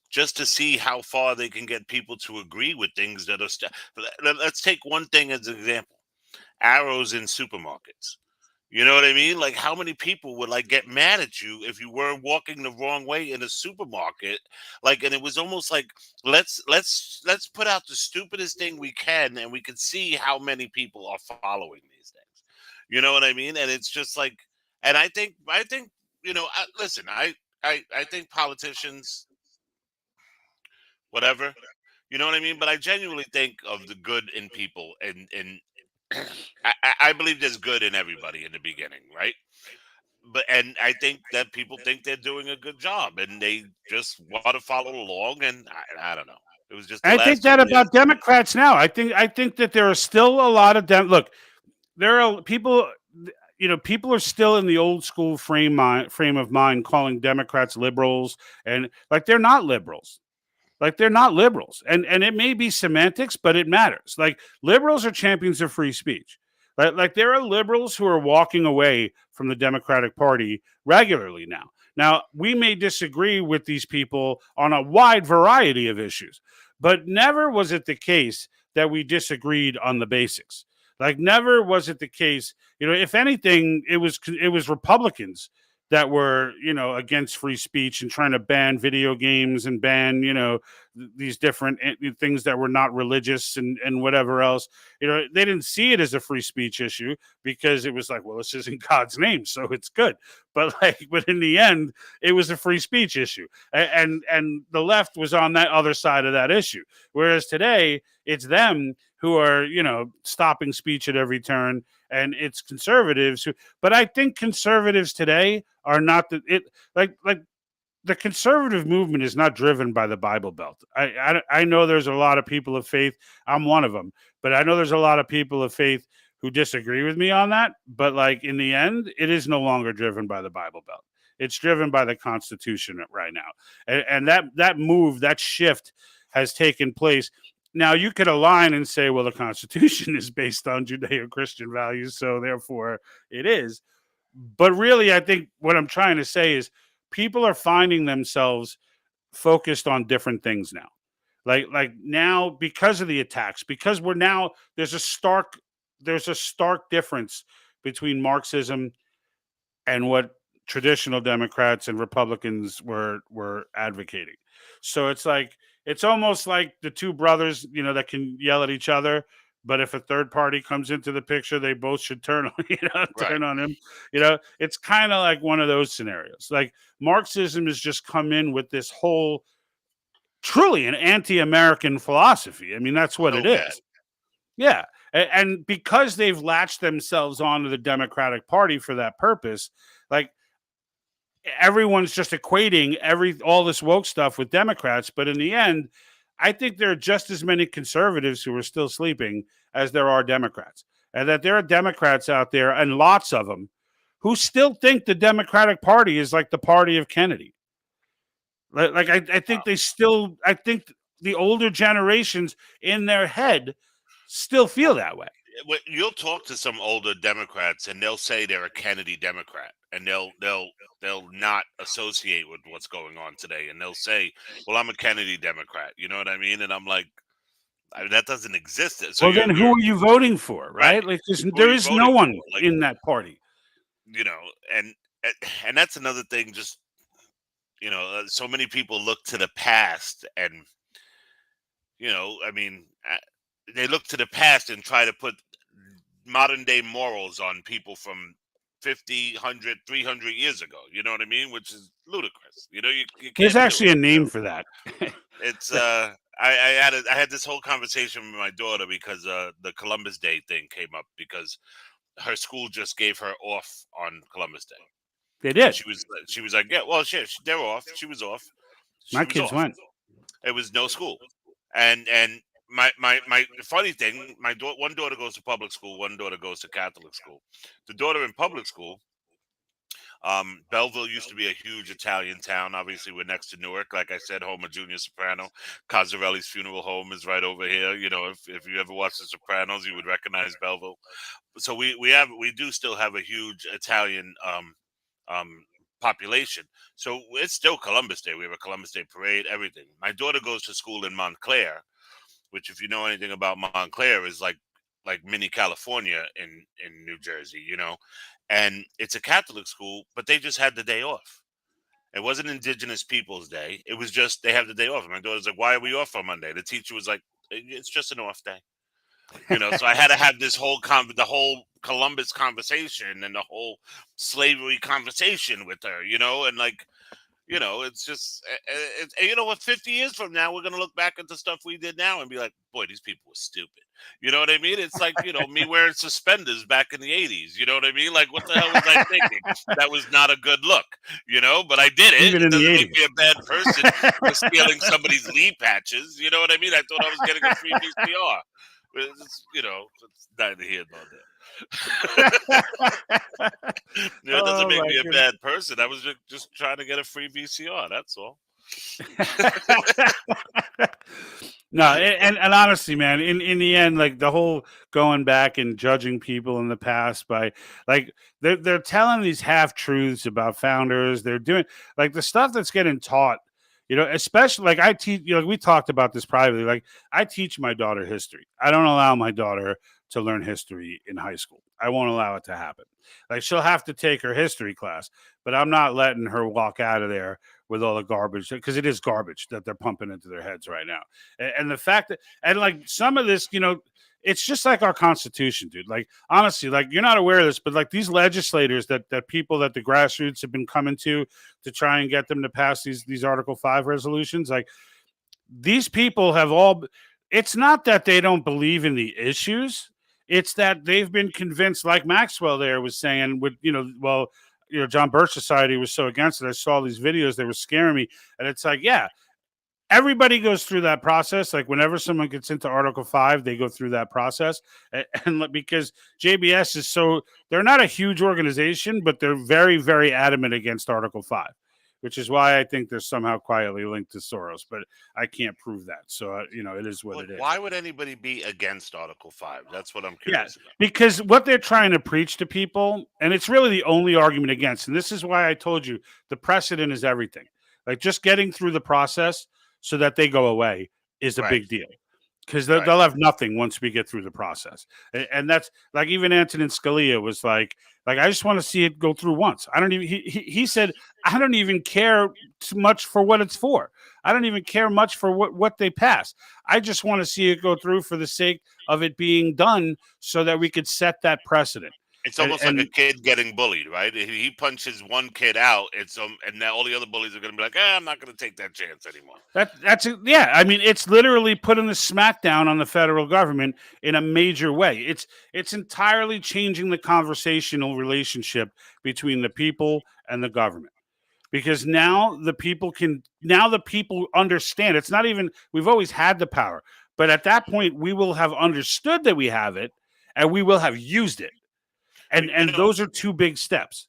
just to see how far they can get people to agree with things that are. Let's take one thing as an example: arrows in supermarkets. You know what I mean? Like, how many people would get mad at you if you were walking the wrong way in a supermarket? And it was almost like, let's put out the stupidest thing we can, and we can see how many people are following these things. You know what I mean? And it's just and I think listen, I think politicians, whatever, you know what I mean. But I genuinely think of the good in people, and I believe there's good in everybody in the beginning, right? And I think that people think they're doing a good job, and they just want to follow along. And I don't know. It was just. I think that about Democrats now. I think that there are still a lot of look. There are people. People are still in the old school frame of mind, calling Democrats liberals, and they're not liberals. They're not liberals. And it may be semantics, but it matters. Liberals are champions of free speech. There are liberals who are walking away from the Democratic Party regularly now. Now, we may disagree with these people on a wide variety of issues, but never was it the case that we disagreed on the basics. Never was it the case. If anything, it was Republicans that were, against free speech and trying to ban video games and ban, these different things that were not religious and whatever else. They didn't see it as a free speech issue because it was like, well, this isn't God's name, so it's good. But but in the end, it was a free speech issue, and the left was on that other side of that issue. Whereas today, it's them who are, stopping speech at every turn, and it's conservatives who. But I think conservatives today are not like the conservative movement is not driven by the Bible Belt. I know there's a lot of people of faith. I'm one of them, but I know there's a lot of people of faith who disagree with me on that. But in the end, it is no longer driven by the Bible Belt. It's driven by the Constitution right now, and that move, that shift, has taken place. Now you could align and say, well, the Constitution is based on Judeo-Christian values, so therefore it is. But really, I think what I'm trying to say is people are finding themselves focused on different things now. Like now, because of the attacks, because there's a stark difference between Marxism and what traditional Democrats and Republicans were advocating. So it's almost like the two brothers, that can yell at each other, but if a third party comes into the picture, they both should turn on turn on him. It's kind of like one of those scenarios. Like Marxism has just come in with this whole truly an anti-American philosophy. I mean, that's what it is. Yeah. And because they've latched themselves onto the Democratic Party for that purpose, everyone's just equating all this woke stuff with Democrats. But in the end, I think there are just as many conservatives who are still sleeping as there are Democrats. And that there are Democrats out there, and lots of them, who still think the Democratic Party is like the party of Kennedy. I think I think the older generations in their head still feel that way. You'll talk to some older Democrats and they'll say they're a Kennedy Democrat, and they'll not associate with what's going on today, and they'll say, well, I'm a Kennedy Democrat, you know what I mean? And I'm like, that doesn't exist. So well, then who are you voting for, right? Like there is no one in that party, and that's another thing. Just so many people look to the past, and they look to the past and try to put modern day morals on people from 50, 100, 300 years ago. You know what I mean? Which is ludicrous. You can't. There's actually a name for that. It's I had this whole conversation with my daughter because the Columbus Day thing came up because her school just gave her off on Columbus Day. They did. And she was like, yeah, well, they're off. She was off. My kids went. It was no school, and my funny thing, one daughter goes to public school, one daughter goes to Catholic school. The daughter in public school, Belleville used to be a huge Italian town. Obviously, we're next to Newark. Like I said, home of Junior Soprano. Cosarelli's funeral home is right over here. If you ever watch The Sopranos, you would recognize Belleville. So we do still have a huge Italian population. So it's still Columbus Day. We have a Columbus Day parade, everything. My daughter goes to school in Montclair, which, if you know anything about Montclair, is like mini California in New Jersey, and it's a Catholic school, but they just had the day off. It wasn't Indigenous Peoples Day. It was just they have the day off. And my daughter's like, why are we off on Monday? The teacher was like, it's just an off day. So I had to have this the whole Columbus conversation and the whole slavery conversation with her, and it's just, what, 50 years from now, we're going to look back at the stuff we did now and be like, boy, these people were stupid. You know what I mean? It's like, me wearing suspenders back in the 80s. You know what I mean? Like, what the hell was I thinking? That was not a good look, but I did it. Even it in doesn't the make me a bad person for stealing somebody's knee patches. You know what I mean? I thought I was getting a free VCR. It's neither here nor there. It doesn't make me a bad person. I was just trying to get a free VCR. That's all. No, and honestly, man, in the end, like the whole going back and judging people in the past by they're telling these half truths about founders. They're doing the stuff that's getting taught. Especially I teach. We talked about this privately. I teach my daughter history. I don't allow my daughter to learn history in high school. I won't allow it to happen. Like, she'll have to take her history class, but I'm not letting her walk out of there with all the garbage, because it is garbage that they're pumping into their heads right now. And the fact that, and like some of this, it's just like our Constitution, dude. Like, honestly, like, you're not aware of this, but like these legislators that people that the grassroots have been coming to try and get them to pass these Article 5 resolutions, like, these people have all, it's not that they don't believe in the issues. It's that they've been convinced, like Maxwell there was saying, with, John Birch Society was so against it. I saw these videos, they were scaring me. And it's like, yeah, everybody goes through that process. Like, whenever someone gets into Article 5, they go through that process. And because JBS is they're not a huge organization, but they're very, very adamant against Article 5, which is why I think they're somehow quietly linked to Soros, but I can't prove that. So, it is what it is. Why would anybody be against Article 5? That's what I'm curious about. Because what they're trying to preach to people, and it's really the only argument against, and this is why I told you the precedent is everything. Like, just getting through the process so that they go away is a big deal. Because they'll have nothing once we get through the process. And that's like, even Antonin Scalia was like, I just want to see it go through once. I don't even, he said, I don't even care too much for what it's for. I don't even care much for what they pass. I just want to see it go through for the sake of it being done so that we could set that precedent. It's almost like a kid getting bullied, right? He punches one kid out, and now all the other bullies are going to be like, I'm not going to take that chance anymore. Yeah. I mean, it's literally putting the smackdown on the federal government in a major way. It's entirely changing the conversational relationship between the people and the government. Because now the people understand. It's not even, we've always had the power, but at that point we will have understood that we have it, and we will have used it. And those are two big steps.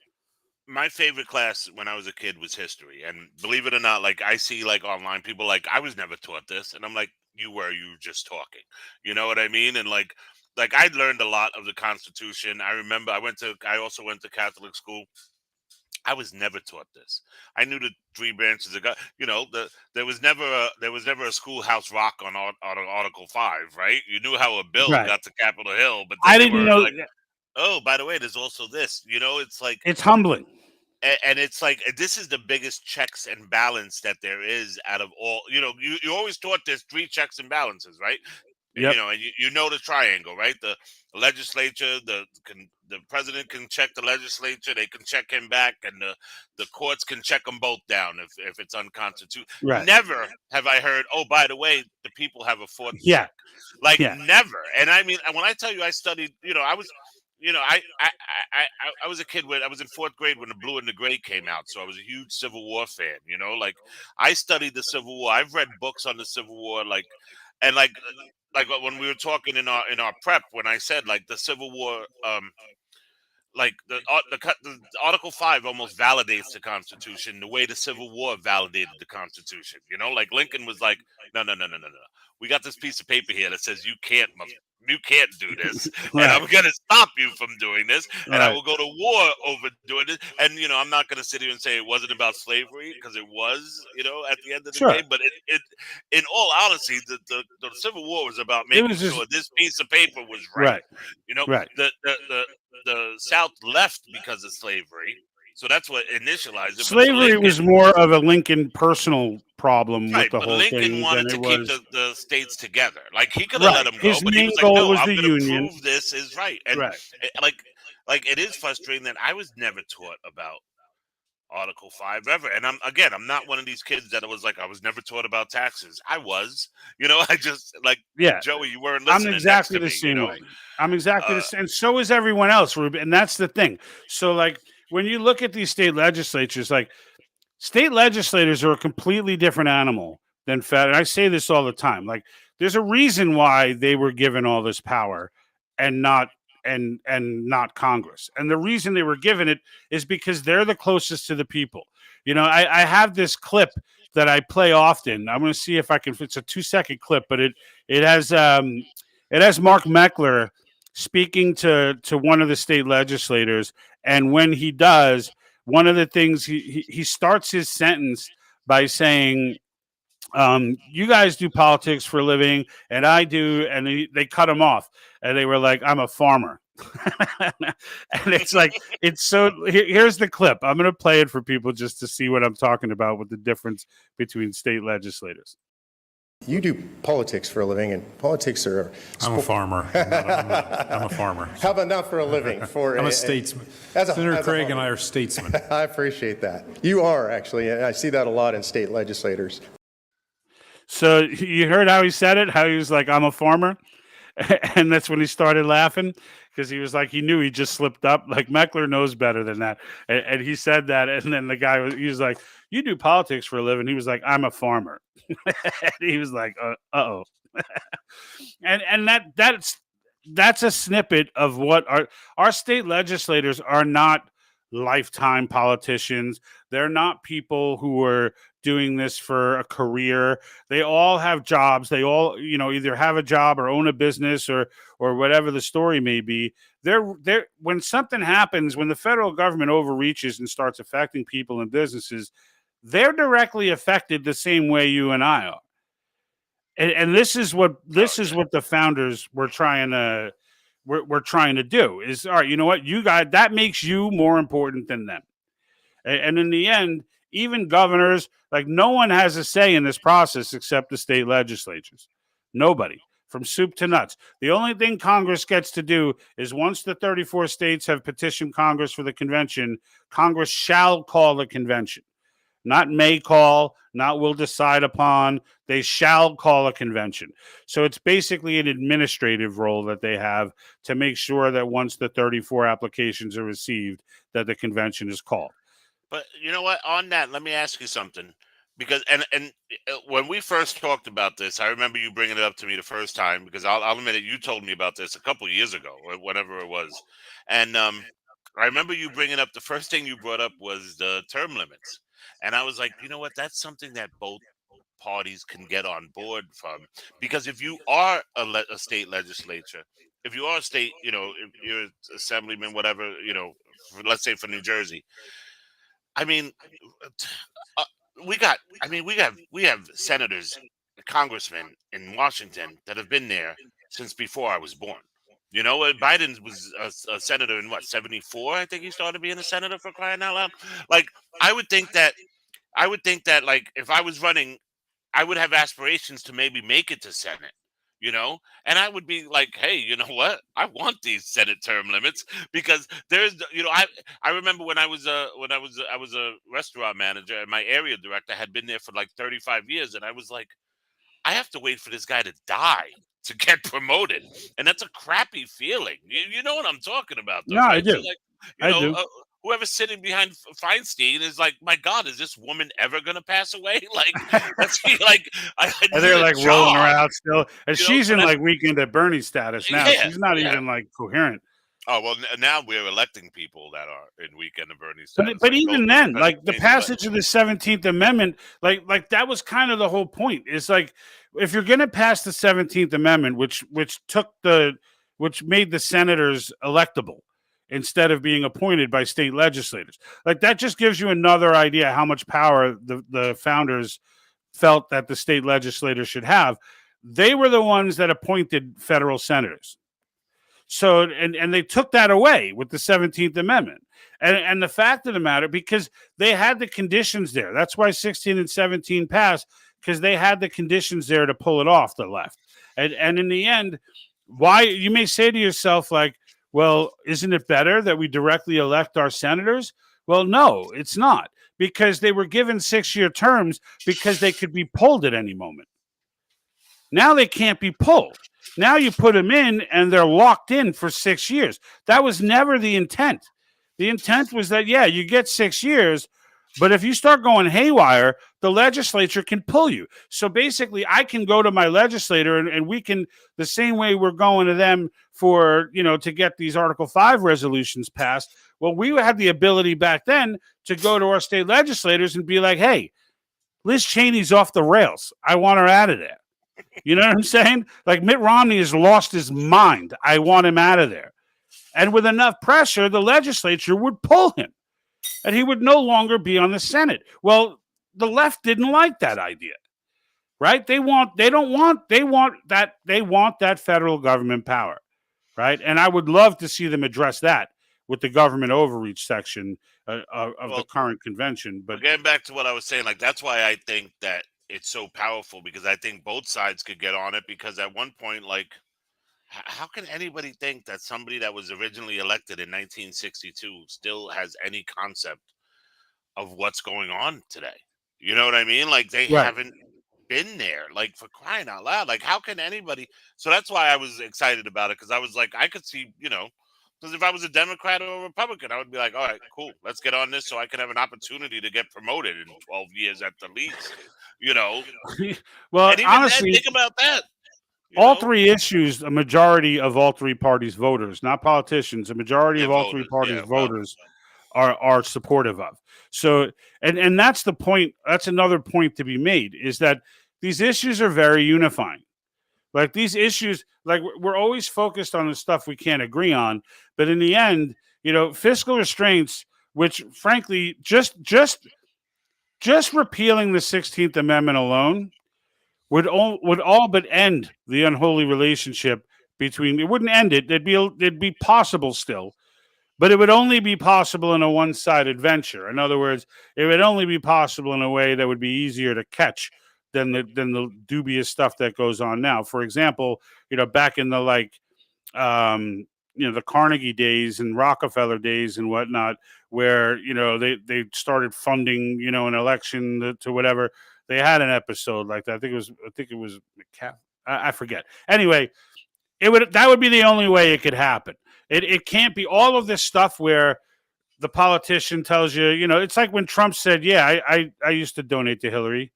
My favorite class when I was a kid was history. And believe it or not, like, I see like online people like, I was never taught this. And I'm like, you were just talking. You know what I mean? And like I learned a lot of the Constitution. I remember I also went to Catholic school. I was never taught this. I knew the three branches of God. There was never a schoolhouse rock on Article 5, right? You knew how a bill got to Capitol Hill, but I didn't know. Like, oh, by the way, there's also this. It's like, it's humbling, and it's like, this is the biggest checks and balance that there is out of all. You always taught there's three checks and balances, right? Yep. And you know the triangle, right? The legislature, the president can check the legislature, they can check him back, and the courts can check them both down if it's unconstitutional. Right. Never have I heard, oh, by the way, the people have a fourth check. Like, never. And I mean, when I tell you I studied, I was, I was a kid when I was in fourth grade when The Blue and the Gray came out, so I was a huge Civil War fan. Like, I studied the Civil War. I've read books on the Civil War, like when we were talking in our prep, when I said like the Civil War, like the Article 5 almost validates the Constitution the way the Civil War validated the Constitution. Like Lincoln was like, no. We got this piece of paper here that says you can't do this, and I'm going to stop you from doing this, and I will go to war over doing this. And I'm not going to sit here and say it wasn't about slavery, because it was, at the end of the day. But it in all honesty, the Civil War was about making sure this piece of paper was right. The South left because of slavery. So that's what initialized it. Slavery was more of a Lincoln personal problem with the whole Lincoln thing. Wanted to keep the states together. Like, he could have let them go, his but he main was like, goal no, was I'm the going to Union. prove this is right. And like it is frustrating that I was never taught about Article 5 ever. And I'm not one of these kids that was like, I was never taught about taxes. I was, I just like, Joey, you weren't listening. I'm exactly the same way. I'm exactly the same. And so is everyone else, Ruben. And that's the thing. So like, when you look at these state legislatures, like, state legislators are a completely different animal than federal. And I say this all the time. Like, there's a reason why they were given all this power and not Congress. And the reason they were given it is because they're the closest to the people. I have this clip that I play often. I'm going to see if I can. It's a 2-second clip, but it has Mark Meckler speaking to one of the state legislators. And when he does, one of the things he starts his sentence by saying, you guys do politics for a living, and I do, and they cut him off, and they were like, I'm a farmer. And it's like, it's so, here's the clip. I'm going to play it for people just to see what I'm talking about with the difference between state legislators. You do politics for a living, and politics are... I'm a farmer. I'm a farmer. How about not for a living? I'm a statesman. Senator Craig and I are statesmen. I appreciate that. You are, actually, and I see that a lot in state legislators. So you heard how he said it, how he was like, I'm a farmer. And that's when he started laughing, because he was like, he knew he just slipped up. Like, Meckler knows better than that. And he said that. And then the guy he was like, you do politics for a living. He was like, I'm a farmer. And he was like, uh-oh. and that's a snippet of what our state legislators are not lifetime politicians. They're not people who are doing this for a career. They all have jobs. They all, either have a job or own a business or whatever the story may be. They're when something happens, when the federal government overreaches and starts affecting people and businesses, they're directly affected the same way you and I are. And this is what the founders were trying to do is, all right, you know what, you guys, that makes you more important than them. And in the end, even governors, like, no one has a say in this process except the state legislatures. Nobody, from soup to nuts. The only thing Congress gets to do is, once the 34 states have petitioned Congress for the convention, Congress shall call the convention. Not may call, not will decide upon. They shall call a convention. So it's basically an administrative role that they have to make sure that once the 34 applications are received, that the convention is called. But you know what? On that, let me ask you something. Because and when we first talked about this, I remember you bringing it up to me the first time, because I'll admit it, you told me about this a couple of years ago, or whatever it was. And I remember you bringing up, the first thing you brought up was the term limits. And I was like, you know what? That's something that both parties can get on board from. Because if you are a state legislature, if you are a state, if you're an assemblyman, whatever, let's say for New Jersey, I mean, we have senators, congressmen in Washington that have been there since before I was born. Biden was a senator in 74. I think he started being a senator, for crying out loud. Like, I would think that, like, if I was running, I would have aspirations to maybe make it to Senate, and I would be like, hey, you know what? I want these Senate term limits, because there's, I remember when I was a restaurant manager, and my area director had been there for like 35 years, and I was like, I have to wait for this guy to die to get promoted, and that's a crappy feeling. You know what I'm talking about, though, no, right? I do. So, like, I do. Whoever's sitting behind Feinstein is like, my God, is this woman ever going to pass away? Like, that's like, and they're like rolling her out still, and she's in like Weekend at Bernie status now. Yeah, she's not even like coherent. Oh, well, now we're electing people that are in Weekend at Bernie status. But even then, like, the passage of the 17th Amendment, like that was kind of the whole point. It's like, if you're going to pass the 17th Amendment, which made the senators electable instead of being appointed by state legislators, like, that just gives you another idea how much power the founders felt that the state legislators should have. They were the ones that appointed federal senators. So, and they took that away with the 17th Amendment. And the fact of the matter, because they had the conditions there. That's why 16 and 17 passed, because they had the conditions there to pull it off, the left. And in the end, why, you may say to yourself, like, well, isn't it better that we directly elect our senators? Well, no, it's not, because they were given 6-year terms because they could be pulled at any moment. Now they can't be pulled. Now you put them in and they're locked in for 6 years. That was never the intent. The intent was that, yeah, you get 6 years, but if you start going haywire, the legislature can pull you. So basically, I can go to my legislator and we can, the same way we're going to them for, to get these Article 5 resolutions passed. Well, we had the ability back then to go to our state legislators and be like, hey, Liz Cheney's off the rails. I want her out of there. You know what I'm saying? Like, Mitt Romney has lost his mind. I want him out of there. And with enough pressure, the legislature would pull him, and he would no longer be on the Senate. Well, the left didn't like that idea. right? They want that federal government power, right? And I would love to see them address that with the government overreach section of the current convention. But getting back to what I was saying, like that's why I think that it's so powerful, because I think both sides could get on it, because at one point, like, how can anybody think that somebody that was originally elected in 1962 still has any concept of what's going on today? You know what I mean? Like they right. haven't been there, like, for crying out loud. Like, how can anybody? So that's why I was excited about it, because I was like, I could see, because if I was a Democrat or a Republican, I would be like, all right, cool, let's get on this so I can have an opportunity to get promoted in 12 years at the least, you know. Well, And even then, honestly, think about that. all three issues, a majority of all three parties' voters, not politicians, a majority Yeah, of all three voters. parties' Yeah, well, voters are supportive of. So, and that's the point. That's another point to be made, is that these issues are very unifying. Like these issues, like we're always focused on the stuff we can't agree on, but in the end, fiscal restraints, which frankly, just repealing the 16th Amendment alone would all but end the unholy relationship between. It wouldn't end it. It'd be possible still, but it would only be possible in a one-sided venture. In other words, it would only be possible in a way that would be easier to catch than the dubious stuff that goes on now. For example, back in the the Carnegie days and Rockefeller days and whatnot, where they started funding an election to whatever. They had an episode like that. I think it was I forget. Anyway, that would be the only way it could happen. It can't be all of this stuff where the politician tells you, it's like when Trump said, yeah, I used to donate to Hillary.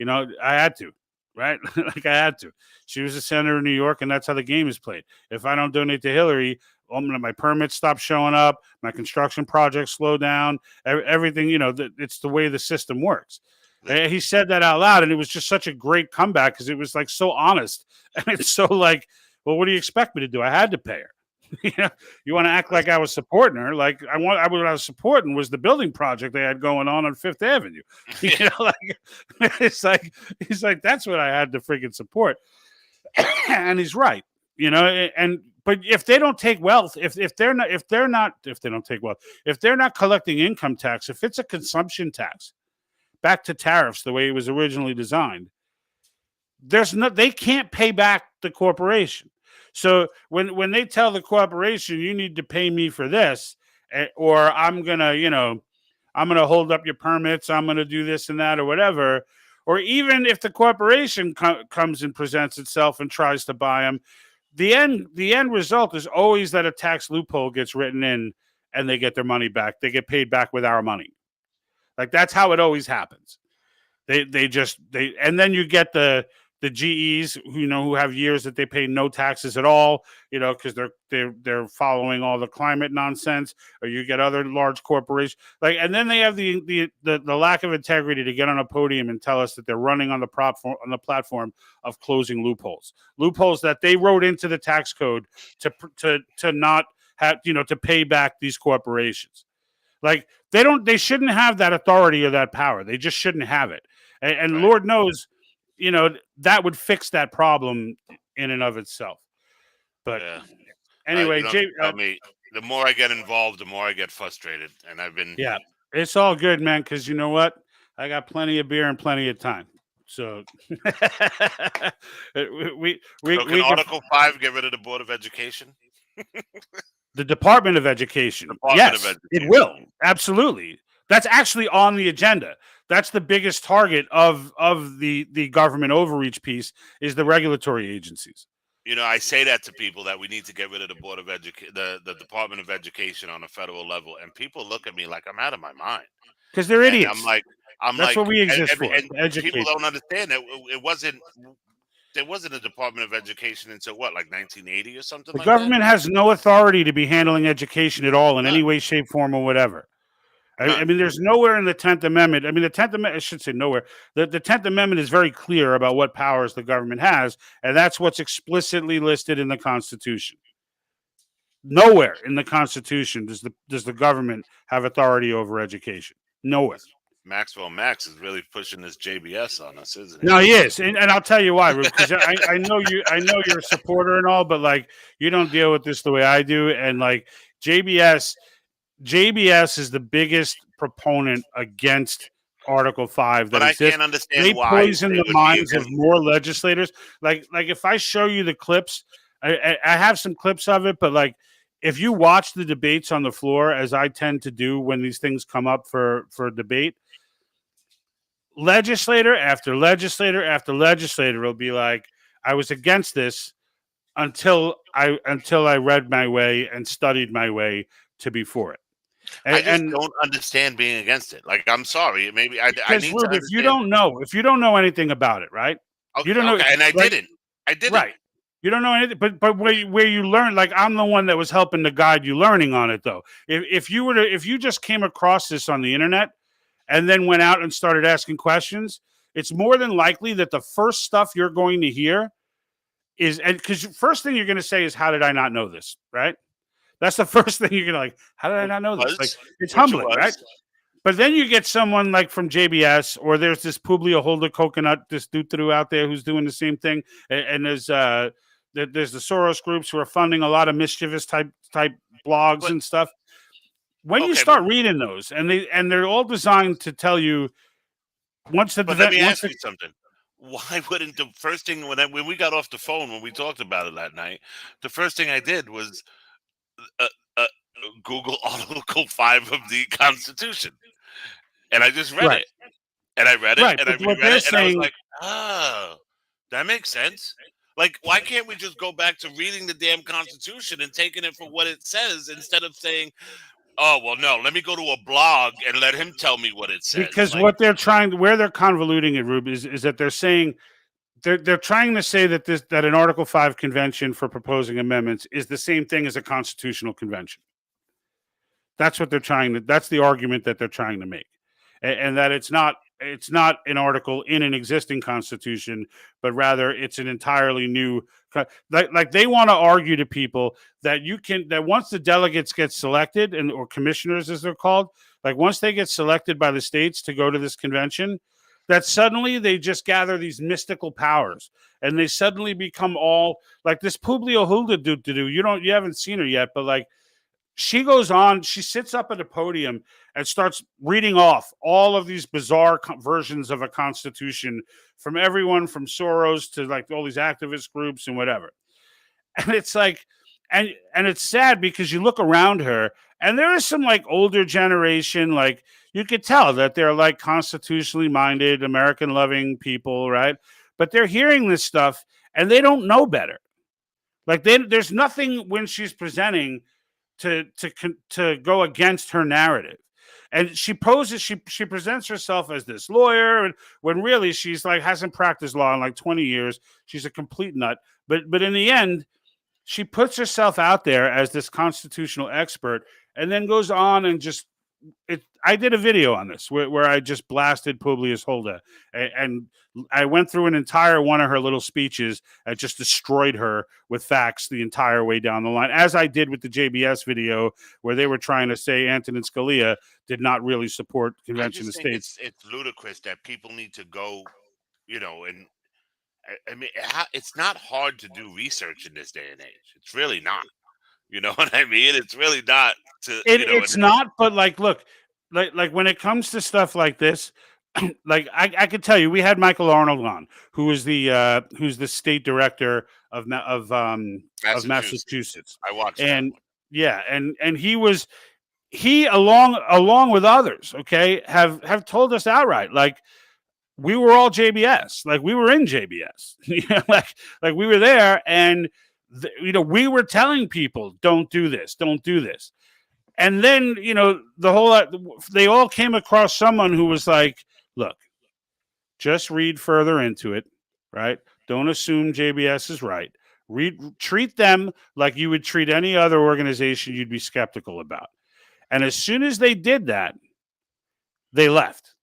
I had to, right? Like I had to. She was a senator in New York, and that's how the game is played. If I don't donate to Hillary, my permits stop showing up, my construction projects slow down, everything, it's the way the system works. He said that out loud, and it was just such a great comeback because it was like so honest. And it's so like, well, what do you expect me to do? I had to pay her. You want to act like I was supporting her? Like what I was supporting was the building project they had going on Fifth Avenue. It's like he's like, that's what I had to freaking support, and he's right. But if they don't take wealth, if they don't take wealth, if they're not collecting income tax, if it's a consumption tax, back to tariffs the way it was originally designed, they can't pay back the corporation. So when they tell the corporation, you need to pay me for this, or I'm gonna hold up your permits, I'm gonna do this and that or whatever, or even if the corporation comes and presents itself and tries to buy them, the end result is always that a tax loophole gets written in and they get their money back. They get paid back with our money. Like that's how it always happens. And then you get the GEs who have years that they pay no taxes at all, because they're following all the climate nonsense, or you get other large corporations and then they have the lack of integrity to get on a podium and tell us that they're running on the platform of closing loopholes that they wrote into the tax code to not have to pay back these corporations. Like they shouldn't have that authority or that power. They just shouldn't have it. And right. Lord knows, that would fix that problem in and of itself. But anyway, Jay, tell me, the more I get involved, the more I get frustrated. And I've been it's all good, man. Because you know what, I got plenty of beer and plenty of time. So we can Article 5 get rid of the Board of Education? The Department of Education. Yes, it will. Absolutely. That's actually on the agenda. That's the biggest target of the government overreach piece is the regulatory agencies. I say that to people that we need to get rid of the Board of the Department of Education on a federal level, and people look at me like I'm out of my mind because they're idiots. That's what we exist for. And people don't understand that there wasn't a Department of Education until what, like 1980 or something. The government has no authority to be handling education at all in any way, shape, form, or whatever. I mean, there's nowhere in the 10th Amendment. I mean, the 10th Amendment, I should say nowhere. The 10th Amendment is very clear about what powers the government has, and that's what's explicitly listed in the Constitution. Nowhere in the Constitution does the government have authority over education. Nowhere. Maxwell Max is really pushing this JBS on us, isn't he? No, he is, and I'll tell you why, because I know you're a supporter and all, but like you don't deal with this the way I do, and like JBS is the biggest proponent against Article 5 that But I exists. can't understand They why poison they the would be minds of against more legislators. Like if I show you the clips, I have some clips of it, but like if you watch the debates on the floor, as I tend to do when these things come up for debate, legislator after legislator after legislator will be like, I was against this until I read my way and studied my way to be for it. I just And don't understand being against it. Like, I'm sorry, maybe I because need to Rube, if you understand. don't know anything about it, right? You don't know, Okay, and I like, didn't. I didn't. right? You don't know anything, but where you learn, like I'm the one that was helping to guide you learning on it, though. If you just came across this on the internet and then went out and started asking questions, it's more than likely that the first stuff you're going to hear is, and because first thing you're going to say is, "How did I not know this?" Right? That's the first thing you're going to like. How did I not know this? Like it's Which humbling, right? was. But then you get someone like from JBS, or there's this Publio Holder Coconut, this dude out there who's doing the same thing, and there's the Soros groups who are funding a lot of mischievous type blogs But, and stuff. When you okay, start reading those, and they're all designed to tell you once the but let me once ask you something. Why wouldn't the first thing when we got off the phone when we talked about it that night, the first thing I did was uh, uh, Google Article 5 of the Constitution, and I just read right, it, and I read it, right. and I But what reread they're it, and I was saying, like, oh, that makes sense. Like, why can't we just go back to reading the damn Constitution and taking it for what it says instead of saying, oh, well, no, let me go to a blog and let him tell me what it says. because Like, what they're trying, where they're convoluting it, Rube, is that they're saying they're trying to say that that an Article 5 convention for proposing amendments is the same thing as a constitutional convention. That's what they're trying to. That's the argument that they're trying to make, and that it's not an article in an existing constitution, but rather it's an entirely new. Like they want to argue to people that that once the delegates get selected and or commissioners as they're called, like once they get selected by the states to go to this convention, that suddenly they just gather these mystical powers and they suddenly become all like this Publio Hulda do. You haven't seen her yet, but like she goes on, she sits up at a podium and starts reading off all of these bizarre versions of a constitution from everyone from Soros to like all these activist groups and whatever. And it's like, and it's sad because you look around her and there is some like older generation, like you could tell that they're like constitutionally minded, American loving people, right? But they're hearing this stuff and they don't know better. Like there's nothing when she's presenting to go against her narrative. And she presents herself as this lawyer, and when really she's like hasn't practiced law in like 20 years. She's a complete nut. But in the end, she puts herself out there as this constitutional expert, and then goes on and just I did a video on this where I just blasted Publius Holda, and I went through an entire one of her little speeches. I just destroyed her with facts the entire way down the line, as I did with the JBS video where they were trying to say Antonin Scalia did not really support Convention of States. it's ludicrous that people need to go, and I mean, it's not hard to do research in this day and age. It's really not. You know what I mean? It's really not It's not, but like, look, like when it comes to stuff like this, like I could tell you, we had Michael Arnold on, who's the state director of Massachusetts. I watched and yeah, and he along with others, okay, have told us outright, like we were all JBS, like we were in JBS, like we were there, and we were telling people don't do this, and then they all came across someone who was like, look, just read further into it, right? Don't assume JBS is right. Treat them like you would treat any other organization you'd be skeptical about. And as soon as they did that, they left.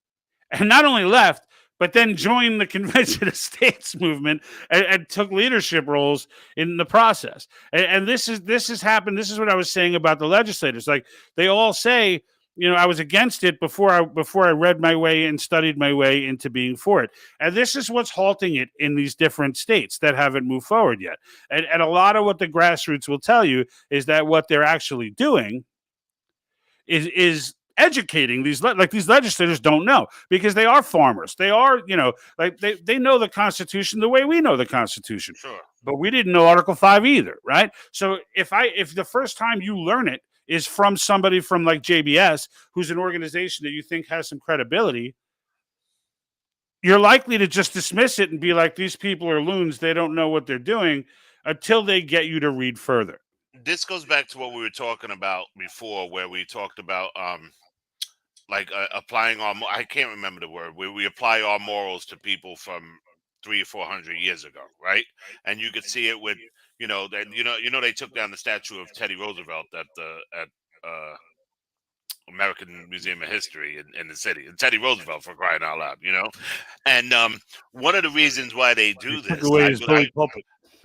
And not only left, but then joined the Convention of States movement and took leadership roles in the process. And this has happened. This is what I was saying about the legislators. Like they all say, I was against it before I read my way and studied my way into being for it. And this is what's halting it in these different states that haven't moved forward yet. And a lot of what the grassroots will tell you is that what they're actually doing is educating these legislators don't know, because they are farmers. They are, they know the Constitution the way we know the Constitution. Sure. But we didn't know Article 5 either, right? So if the first time you learn it is from somebody from like JBS, who's an organization that you think has some credibility, you're likely to just dismiss it and be like, these people are loons. They don't know what they're doing, until they get you to read further. This goes back to what we were talking about before, where we talked about applying I can't remember the word, where we apply our morals to people from 300 or 400 years ago, right? And you could see it with, they took down the statue of Teddy Roosevelt at uh American Museum of History in the city. And Teddy Roosevelt, for crying out loud, And one of the reasons why they do this,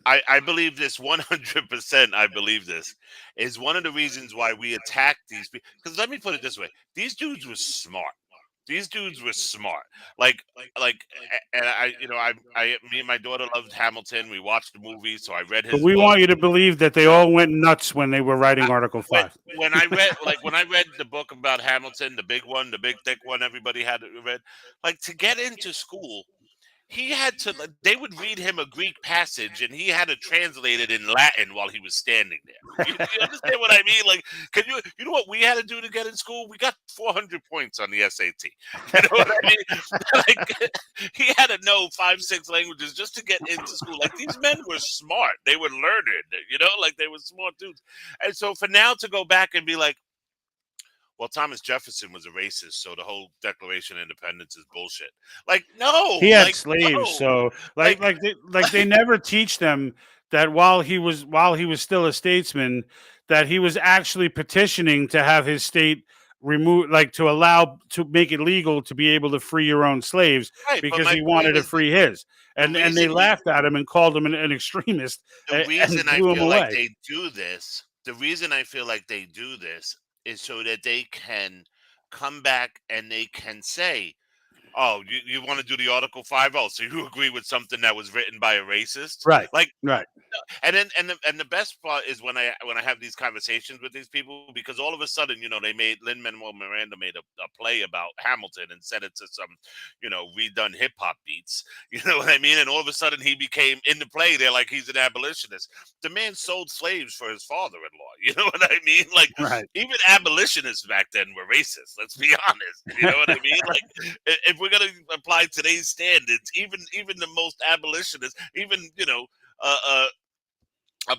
I believe this 100%. I believe this is one of the reasons why we attack these people. Because let me put it this way: these dudes were smart. These dudes were smart. And me and my daughter loved Hamilton. We watched the movie, so I read his. But we want you to believe that they all went nuts when they were writing Article 5. When I read the book about Hamilton, the big one, the big thick one, everybody had read. Like, to get into school, they would read him a Greek passage, and he had to translate it in Latin while he was standing there. You understand what I mean? Like, you know what we had to do to get in school? We got 400 points on the SAT. You know what I mean? Like, he had to know 5-6 languages just to get into school. Like, these men were smart. They were learned, like they were smart dudes. And so for now to go back and be like, well, Thomas Jefferson was a racist, so the whole Declaration of Independence is bullshit. Like, no, he had slaves, no. So they never teach them that while he was still a statesman, that he was actually petitioning to have his state removed, to make it legal to be able to free your own slaves, right, because he wanted to free his. And they laughed at him and called him an extremist. The reason I feel like they do this, is so that they can come back and they can say, oh, you want to do the Article 5? Oh, so you agree with something that was written by a racist? Right. Right. And then the best part is when I have these conversations with these people, because all of a sudden, Lin-Manuel Miranda made a play about Hamilton and set it to some, redone hip hop beats. You know what I mean? And all of a sudden he became, in the play, they're like, he's an abolitionist. The man sold slaves for his father-in-law. You know what I mean? Like, right. Even abolitionists back then were racist. Let's be honest. You know what I mean? Like, if we're gonna apply today's standards, even the most abolitionists, even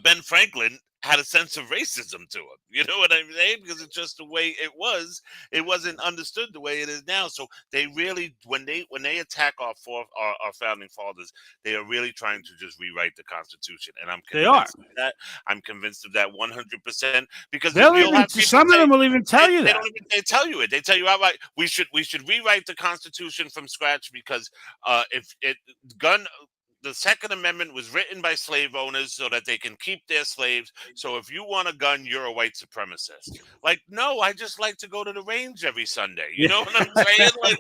Ben Franklin had a sense of racism to him. You know what I'm saying? Because it's just the way it was. It wasn't understood the way it is now. So they really, when they attack our founding fathers, they are really trying to just rewrite the Constitution. And I'm convinced of that. I'm convinced of that 100%. Because some of them will even tell you that. They tell you it. They tell you outright, we should rewrite the Constitution from scratch, because the Second Amendment was written by slave owners so that they can keep their slaves. So if you want a gun, you're a white supremacist. Like, no, I just like to go to the range every Sunday. You know what I'm saying? Like,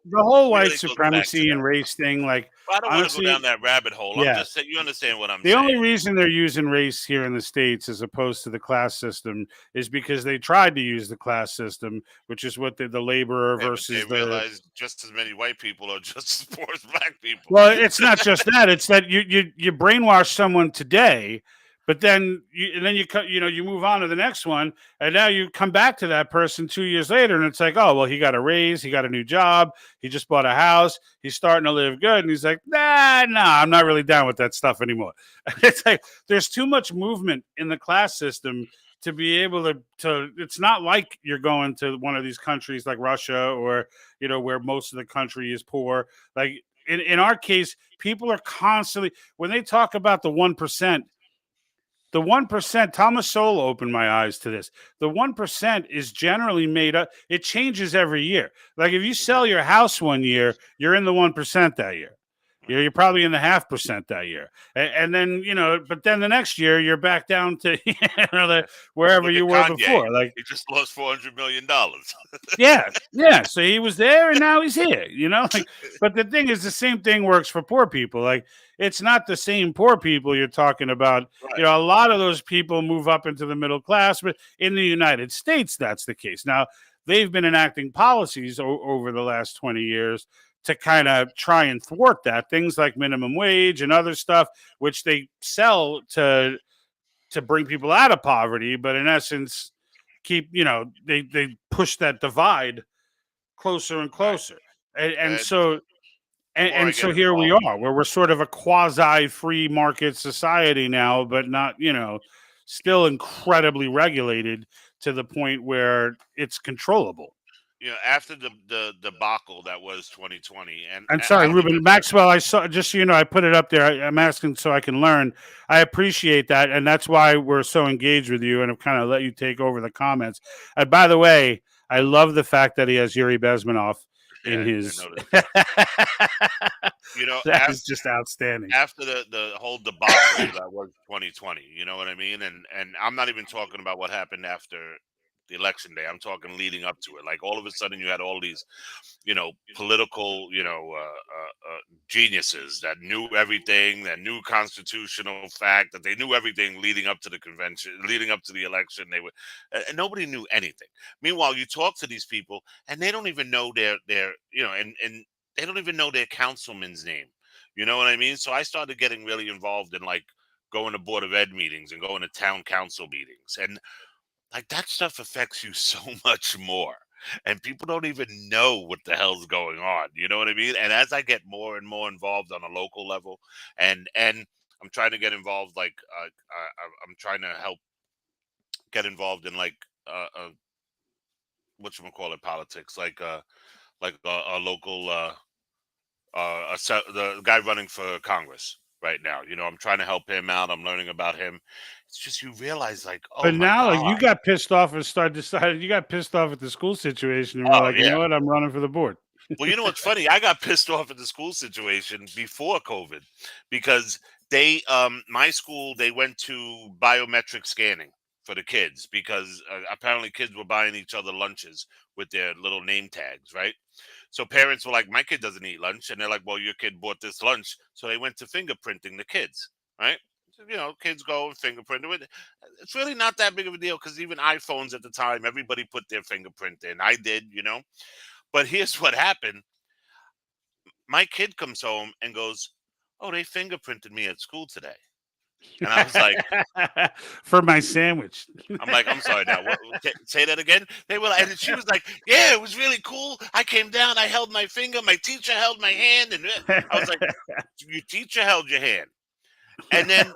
the whole white supremacy and race thing. Like, I don't want to go down that rabbit hole. Yeah. I'm just saying, you understand what I'm saying. The only reason they're using race here in the States as opposed to the class system is because they tried to use the class system, which is what the laborer versus they realized just as many white people are just as poor as black people. Well, it's not just that; it's that you brainwash someone today, but then you move on to the next one, and now you come back to that person 2 years later, and it's like, oh, well, he got a raise, he got a new job, he just bought a house, he's starting to live good, and he's like, nah, I'm not really down with that stuff anymore. It's like there's too much movement in the class system to be able to it's not like you're going to one of these countries like Russia or, where most of the country is poor. Like in our case, people are constantly, when they talk about the 1%, Thomas Sowell opened my eyes to this. The 1% is generally made up. It changes every year. Like if you sell your house one year, you're in the 1% that year. You're probably in the 0.5% that year, and then but then the next year you're back down to wherever Look you at were Kanye. before. Like, He just lost $400 million. yeah. So he was there, and now he's here. Like, but the thing is, the same thing works for poor people. Like, it's not the same poor people you're talking about. Right. A lot of those people move up into the middle class, but in the United States, that's the case. Now, they've been enacting policies over the last 20 years to kind of try and thwart that. Things like minimum wage and other stuff, which they sell to bring people out of poverty, but in essence, keep they push that divide closer and closer, and so here we are, where we're sort of a quasi free market society now, but not still incredibly regulated to the point where it's controllable. After the debacle that was 2020, and I'm I sorry, don't Ruben even, Maxwell. I saw, just so you know, I put it up there. I'm asking so I can learn. I appreciate that, and that's why we're so engaged with you, and I've kind of let you take over the comments. And by the way, I love the fact that he has Yuri Bezmenov in his. I noticed that. That is just outstanding. After the whole debacle that was 2020, you know what I mean? And I'm not even talking about what happened after the election day. I'm talking leading up to it. Like, all of a sudden you had all these, political, geniuses that knew everything, that knew constitutional fact, that they knew everything leading up to the convention, leading up to the election. They were, and nobody knew anything. Meanwhile, you talk to these people and they don't even know their, and they don't even know their councilman's name. You know what I mean? So I started getting really involved in, like, going to Board of Ed meetings and going to town council meetings. And, like, that stuff affects you so much more. And people don't even know what the hell's going on. You know what I mean? And as I get more and more involved on a local level, and I'm trying to get involved, like, I'm trying to help get involved in, like, whatchamacallit, politics, like a local, the guy running for Congress right now. I'm trying to help him out. I'm learning about him. It's just, you realize, like, oh But my now, like, God. you got pissed off and decided you got pissed off at the school situation, and we're Oh, like, you yeah. know what? I'm running for the board. Well, you know what's funny? I got pissed off at the school situation before COVID, because my school, they went to biometric scanning for the kids, because apparently kids were buying each other lunches with their little name tags, right? So parents were like, my kid doesn't eat lunch. And they're like, well, your kid bought this lunch. So they went to fingerprinting the kids, right? So, kids go and fingerprint it. It's really not that big of a deal, because even iPhones at the time, everybody put their fingerprint in. I did, But here's what happened. My kid comes home and goes, oh, they fingerprinted me at school today. And I was like, for my sandwich. I'm like, I'm sorry now. Say that again? They were, and she was like, yeah, it was really cool. I came down, I held my finger, my teacher held my hand, and I was like, your teacher held your hand. And then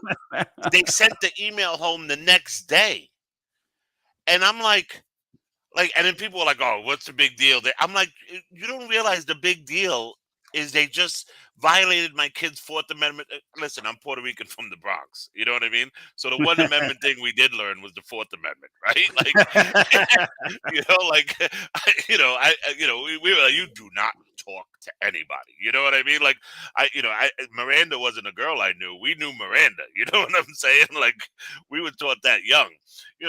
they sent the email home the next day. And I'm like, and then people were like, oh, what's the big deal? I'm like, you don't realize the big deal is they just violated my kid's Fourth Amendment. Listen, I'm Puerto Rican from the Bronx. You know what I mean? So the one amendment thing we did learn was the Fourth Amendment, right? Like, we were like, you do not talk to anybody. You know what I mean? Like, Miranda wasn't a girl I knew. We knew Miranda. You know what I'm saying? Like, we were taught that young.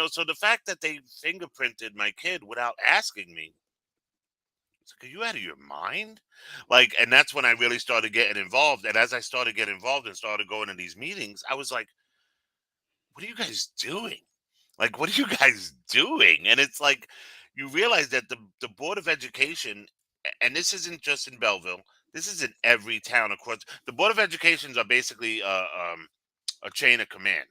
So the fact that they fingerprinted my kid without asking me, it's like, are you out of your mind? Like, and that's when I really started getting involved. And as I started getting involved and started going to these meetings, I was like, what are you guys doing? Like, what are you guys doing? And it's like, you realize that the Board of Education, and this isn't just in Belleville, this is in every town across. The Board of Educations are basically a chain of command,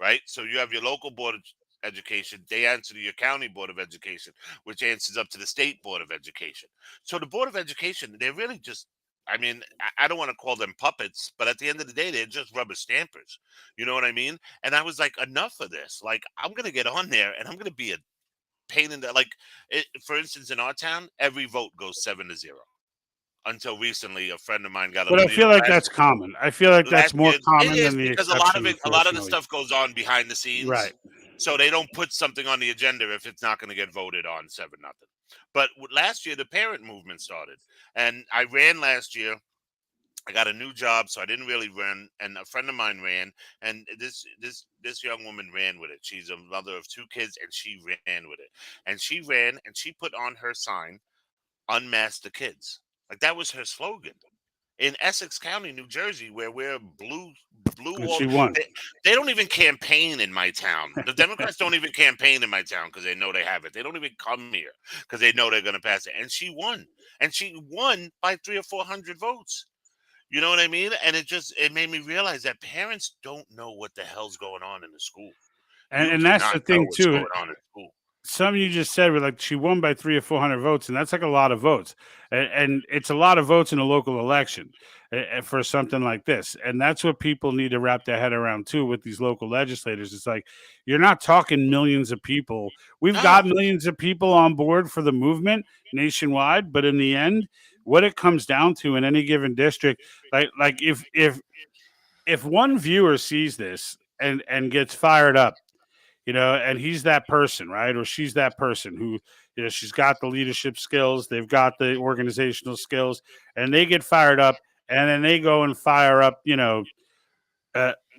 right? So you have your local Board of Education, they answer to your county Board of Education, which answers up to the state Board of Education. So the Board of Education, they're really just, I mean, I don't want to call them puppets, but at the end of the day, they're just rubber stampers. You know what I mean? And I was like, enough of this. Like, I'm going to get on there and I'm going to be a pain in the, like, for instance, in our town, every vote goes 7-0. Until recently, a friend of mine got a. But I feel like that's common. I feel like that's more common than the because exception. a lot of the stuff goes on behind the scenes, right? So they don't put something on the agenda if it's not going to get voted on 7-0. But last year, the parent movement started, and I ran last year, I got a new job, so I didn't really run. And a friend of mine ran, and this young woman ran with it. She's a mother of 2 kids, and she ran with it. And she ran, and she put on her sign, "Unmask the kids." Like that was her slogan in Essex County, New Jersey, where we're blue And wall. she won. They don't even campaign in my town. The Democrats don't even campaign in my town because they know they have it. They don't even come here because they know they're going to pass it. And she won, and she won by 300 or 400 votes. You know what I mean? And it made me realize that parents don't know what the hell's going on in the school. You And do that's not the know thing what's too. going on in school. Some you just said were like she won by 300 or 400 votes, and that's like a lot of votes, and it's a lot of votes in a local election for something like this, and that's what people need to wrap their head around too with these local legislators. It's like you're not talking millions of people. We've No. got millions of people on board for the movement nationwide, but in the end, what it comes down to in any given district, like if one viewer sees this and gets fired up, and he's that person, right? Or she's that person who, she's got the leadership skills, they've got the organizational skills, and they get fired up, and then they go and fire up,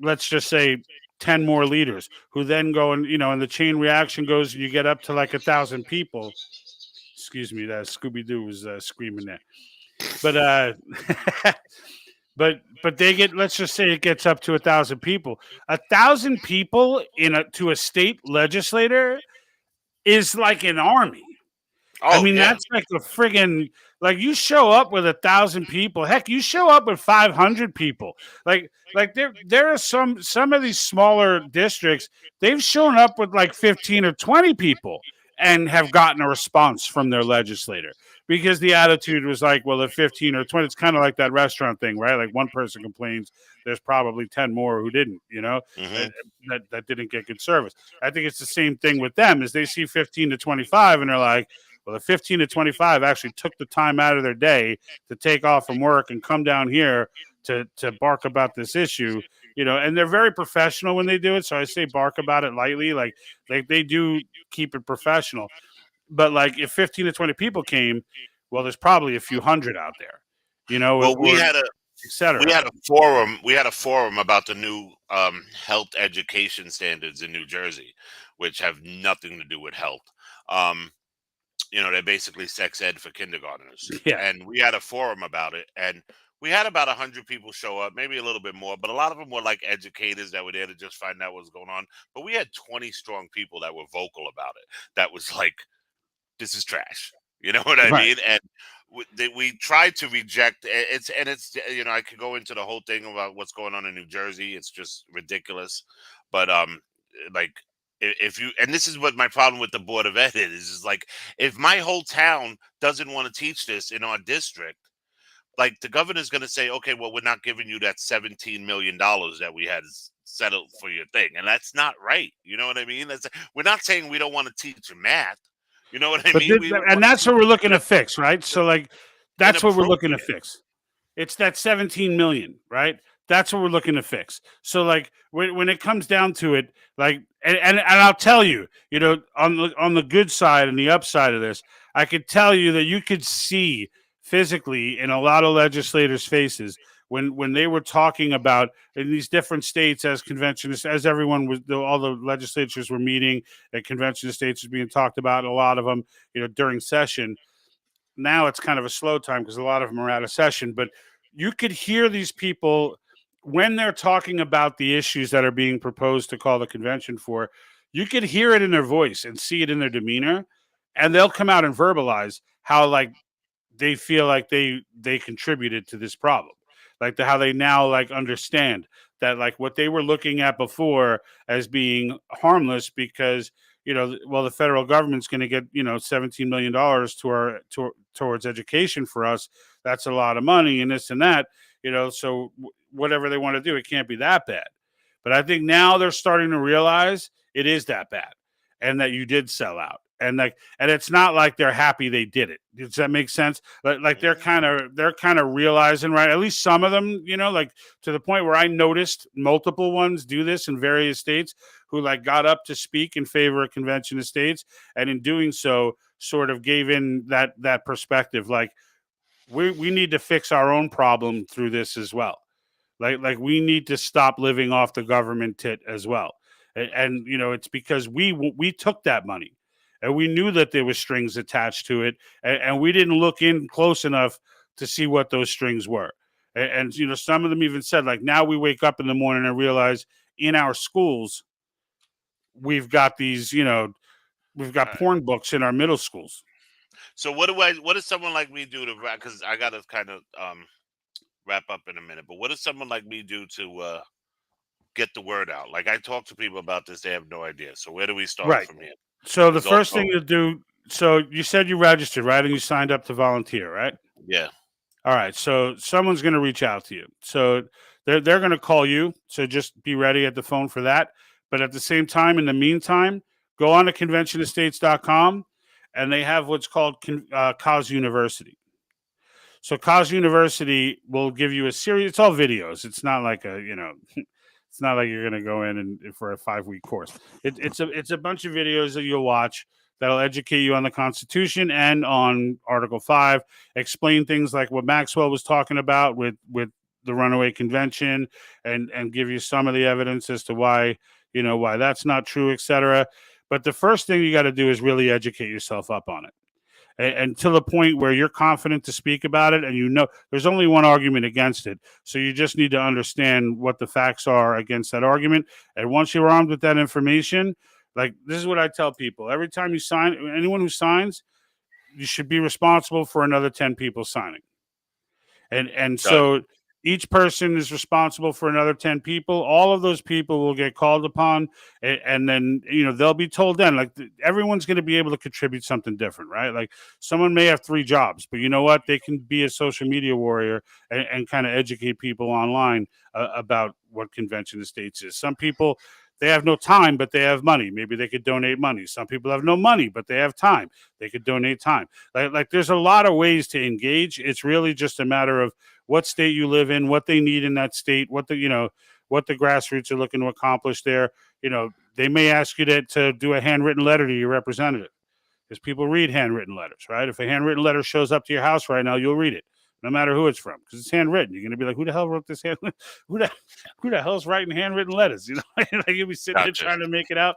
let's just say 10 more leaders who then go and the chain reaction goes, you get up to like 1,000 people. Excuse me, that Scooby Doo was screaming there. But but they get, let's just say it gets up to 1,000 people. 1,000 people to a state legislator is like an army. I Oh mean, yeah. that's like a friggin', like you show up with 1,000 people. Heck, you show up with 500 people. Like there are some of these smaller districts, they've shown up with like 15 or 20 people and have gotten a response from their legislator because the attitude was like, well, if 15 or 20, it's kind of like that restaurant thing, right? Like one person complains, there's probably 10 more who didn't, Hmm. that didn't get good service. I think it's the same thing with them as they see 15 to 25 and they're like, well, the 15 to 25 actually took the time out of their day to take off from work and come down here to bark about this issue, and they're very professional when they do it. So I say bark about it lightly, like they do keep it professional. But like if 15 to 20 people came, well, there's probably a few hundred out there, Well, or et cetera. we had a forum. We had a forum about the new health education standards in New Jersey, which have nothing to do with health. Um, they're basically sex ed for kindergartners. Yeah. And we had a forum about it, and we had about 100 people show up, maybe a little bit more, but a lot of them were like educators that were there to just find out what was going on. But we had 20 strong people that were vocal about it. That was like, this is trash. You know what I Right. mean? And we tried to reject it's I could go into the whole thing about what's going on in New Jersey. It's just ridiculous. But like if you, and this is what my problem with the Board of Ed is like, if my whole town doesn't want to teach this in our district, like the governor's going to say, okay, well, we're not giving you that $17 million that we had settled for your thing, and that's not right. You know what I mean? We're not saying we don't want to teach math. You know what I But mean? We and that's what we're looking to fix, right? So like that's what we're looking to inappropriate. fix. It's that 17 million, right? That's what we're looking to fix. So like when it comes down to it, like and I'll tell you, on the good side and the upside of this, I could tell you that you could see physically in a lot of legislators' faces when they were talking about in these different states as conventions, as everyone was, all the legislatures were meeting, at convention of states was being talked about, a lot of them, during session. Now it's kind of a slow time because a lot of them are out of session, but you could hear these people when they're talking about the issues that are being proposed to call the convention for. You could hear it in their voice and see it in their demeanor, and they'll come out and verbalize how like they feel like they contributed to this problem, like how they now like understand that like what they were looking at before as being harmless because well, the federal government's going to get $17 million towards education for us. That's a lot of money and this and that, so whatever they want to do, it can't be that bad. But I think now they're starting to realize it is that bad and that you did sell out. And it's not like they're happy they did it. Does that make sense? Like they're kind of realizing, right? At least some of them, like to the point where I noticed multiple ones do this in various states who like got up to speak in favor of convention of states, and in doing so, sort of gave in that perspective, like we need to fix our own problem through this as well. Like we need to stop living off the government tit as well. And it's because we took that money, and we knew that there was strings attached to it, and we didn't look in close enough to see what those strings were. And some of them even said, like, now we wake up in the morning and realize in our schools we've got these, we've got porn books in our middle schools. So what does someone like me do to, because I got to kind of wrap up in a minute, but what does someone like me do to get the word out? Like, I talk to people about this, they have no idea. So where do we start Right. from here? So the first thing to do, so you said you registered, right? And you signed up to volunteer, right? Yeah. All right. So someone's going to reach out to you. So they're going to call you. So just be ready at the phone for that. But at the same time, in the meantime, go on to conventionestates.com, and they have what's called Cause University. So Cause University will give you a series. It's all videos. It's not like it's not like you're going to go in and for a 5-week course. It's a bunch of videos that you'll watch that'll educate you on the Constitution and on Article 5, explain things like what Maxwell was talking about with the Runaway Convention, and give you some of the evidence as to why that's not true, etc. But the first thing you got to do is really educate yourself up on it. And to the point where you're confident to speak about it, and there's only one argument against it. So you just need to understand what the facts are against that argument. And once you're armed with that information, like, this is what I tell people. Every time you sign, anyone who signs, you should be responsible for another 10 people signing. And so each person is responsible for another 10 people. All of those people will get called upon, and then they'll be told then, like, everyone's going to be able to contribute something different, right? Like, someone may have 3 jobs, but you know what? They can be a social media warrior and kind of educate people online about what Convention Estates is. Some people, they have no time, but they have money. Maybe they could donate money. Some people have no money, but they have time. They could donate time. Like there's a lot of ways to engage. It's really just a matter of what state you live in, what they need in that state, what the grassroots are looking to accomplish there. They may ask you to do a handwritten letter to your representative, because people read handwritten letters, right? If a handwritten letter shows up to your house right now, you'll read it, no matter who it's from, because it's handwritten. You're going to be like, who the hell wrote this? Who the hell's writing handwritten letters? Like, you'll be sitting there trying to make it out,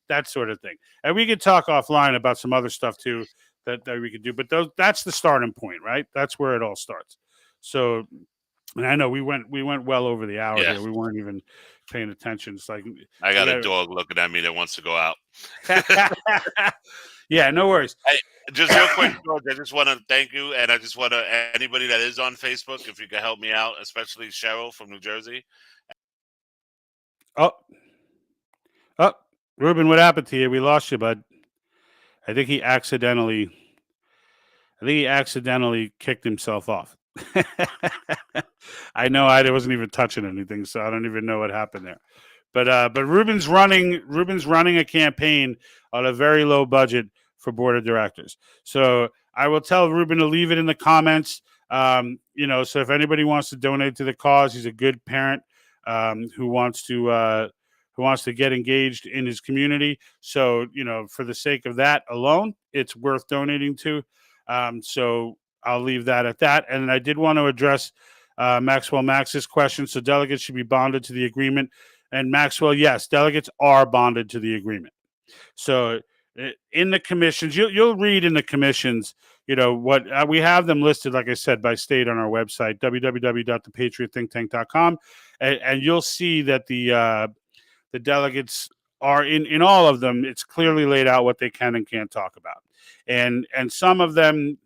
that sort of thing. And we could talk offline about some other stuff too that we could do, but that's the starting point, right? That's where it all starts. So, and I know we went well over the hour here. We weren't even paying attention. It's like, I got a dog looking at me that wants to go out. Yeah, no worries. Hey, just real quick, George, I just want to thank you, and I just want to, anybody that is on Facebook, if you could help me out, especially Cheryl from New Jersey. Oh, Ruben, what happened to you? We lost you, bud. I think he accidentally kicked himself off. I know I wasn't even touching anything, so I don't even know what happened there. But Ruben's running a campaign on a very low budget for board of directors. So I will tell Ruben to leave it in the comments. So if anybody wants to donate to the cause, he's a good parent who wants to get engaged in his community. So for the sake of that alone, it's worth donating to. So I'll leave that at that. And I did want to address Maxwell Max's question. So delegates should be bonded to the agreement. And Maxwell, yes, delegates are bonded to the agreement. So in the commissions, you'll read in the commissions, what we have them listed, like I said, by state on our website, www.thepatriotthinktank.com. And you'll see that the delegates are in all of them. It's clearly laid out what they can and can't talk about. And some of them,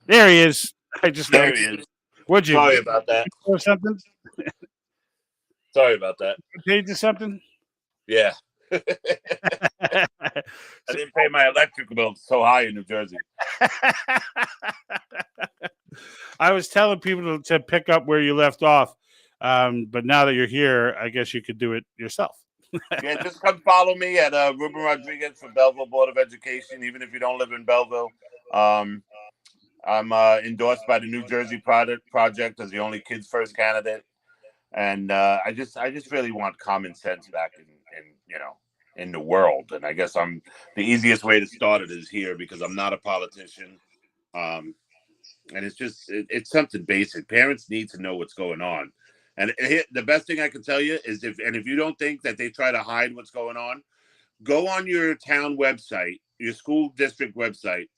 there he is. There he is. Would you? Sorry about that. Or something? Sorry about that. Paid you something? Yeah. I didn't pay my electric bill so high in New Jersey. I was telling people to pick up where you left off, but now that you're here, I guess you could do it yourself. Yeah, just come follow me at Ruben Rodriguez for Belleville Board of Education, even if you don't live in Belleville. I'm endorsed by the New Jersey Project as the only kids first candidate, and I just really want common sense back in the world. And I guess the easiest way to start it is here, because I'm not a politician. and it's something basic. Parents need to know what's going on. And the best thing I can tell you is if you don't think that they try to hide what's going on, go on your town website, your school district website,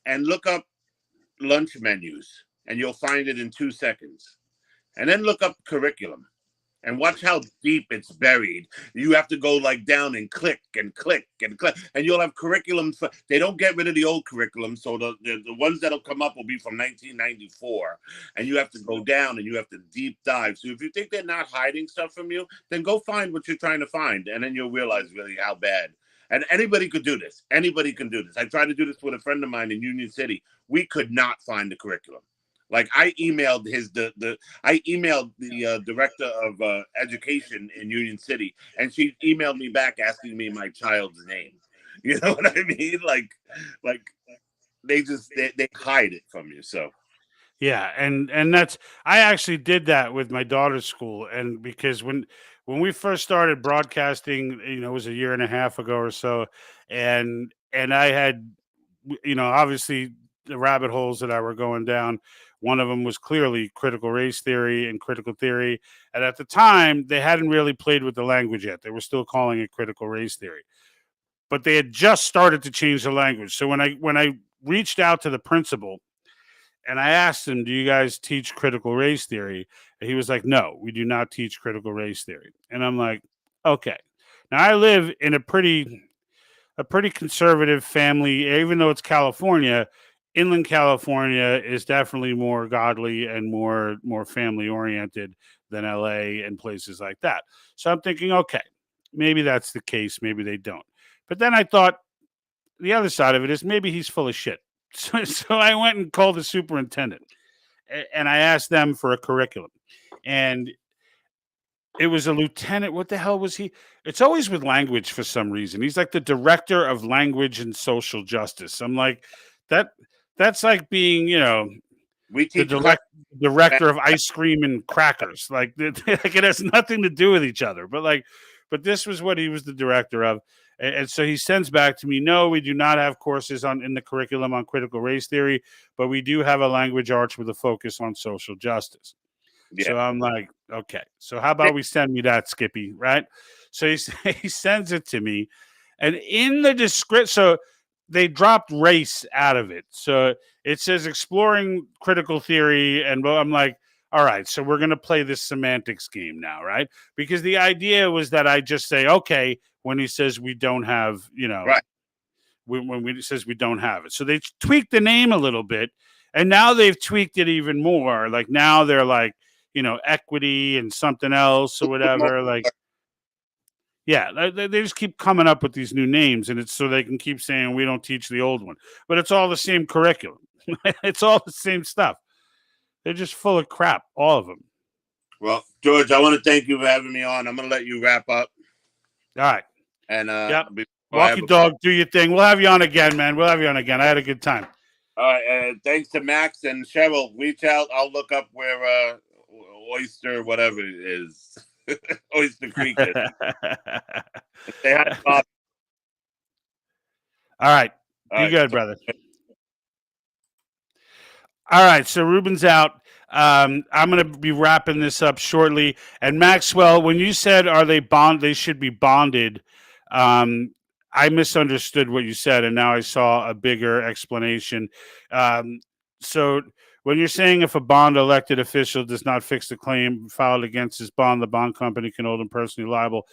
and look up lunch menus, and you'll find it in 2 seconds. And then look up curriculum and watch how deep it's buried. You have to go like down and click and click and click, and you'll have curriculum. They don't get rid of the old curriculum, so the ones that'll come up will be from 1994, and you have to go down and you have to deep dive. So if you think they're not hiding stuff from you, then go find what you're trying to find, and then you'll realize really how bad. And anybody could do this. Anybody can do this. I tried to do this with a friend of mine in Union City. We could not find the curriculum. Like I emailed the director of education in Union City, and she emailed me back asking me my child's name. You know what I mean? Like they hide it from you. So Yeah, and that's I actually did that with my daughter's school, and because when we first started broadcasting, it was a year and a half ago or so, and I had, obviously the rabbit holes that I were going down. One of them was clearly critical race theory and critical theory, and at the time they hadn't really played with the language yet. They were still calling it critical race theory, but they had just started to change the language. So when I reached out to the principal and I asked him, "Do you guys teach critical race theory?" And he was like, "No, we do not teach critical race theory." And I'm like, "Okay." Now I live in a pretty conservative family, even though it's California. Inland California is definitely more godly and more family oriented than LA and places like that. So I'm thinking, okay, maybe that's the case, maybe they don't. But then I thought the other side of it is maybe he's full of shit. So I went and called the superintendent and I asked them for a curriculum. And it was a lieutenant. What the hell was he? It's always with language for some reason. He's like the director of language and social justice. I'm like, that's like being, we the teach director of ice cream and crackers. Like, like it has nothing to do with each other. But this was what he was the director of. And so he sends back to me, no, we do not have courses in the curriculum on critical race theory, but we do have a language arts with a focus on social justice. Yeah. So I'm like, okay, so how about we send me that, Skippy, right? So he sends it to me. And in the description, so they dropped race out of it. So it says exploring critical theory. And I'm like, all right, so we're going to play this semantics game now, right? Because the idea was that I just say, okay, when he says we don't have, right. when it says we don't have it. So they tweaked the name a little bit. And now they've tweaked it even more. Like now they're like, equity and something else or whatever. Like, yeah, they just keep coming up with these new names, and it's so they can keep saying we don't teach the old one, but it's all the same curriculum. It's all the same stuff. They're just full of crap, all of them. Well, George, I want to thank you for having me on. I'm going to let you wrap up. All right. And yep. Walk your dog, do your thing. We'll have you on again, man. We'll have you on again. I had a good time. All right. Thanks to Max and Cheryl. Reach out. I'll look up where Oyster, whatever it is. Oyster Creek is. Say hi to Bob. All right. Be good, brother. All right. So Ruben's out. I'm going to be wrapping this up shortly. And Maxwell, when you said they should be bonded, I misunderstood what you said, and now I saw a bigger explanation. So when you're saying if a bond elected official does not fix the claim filed against his bond, the bond company can hold him personally liable.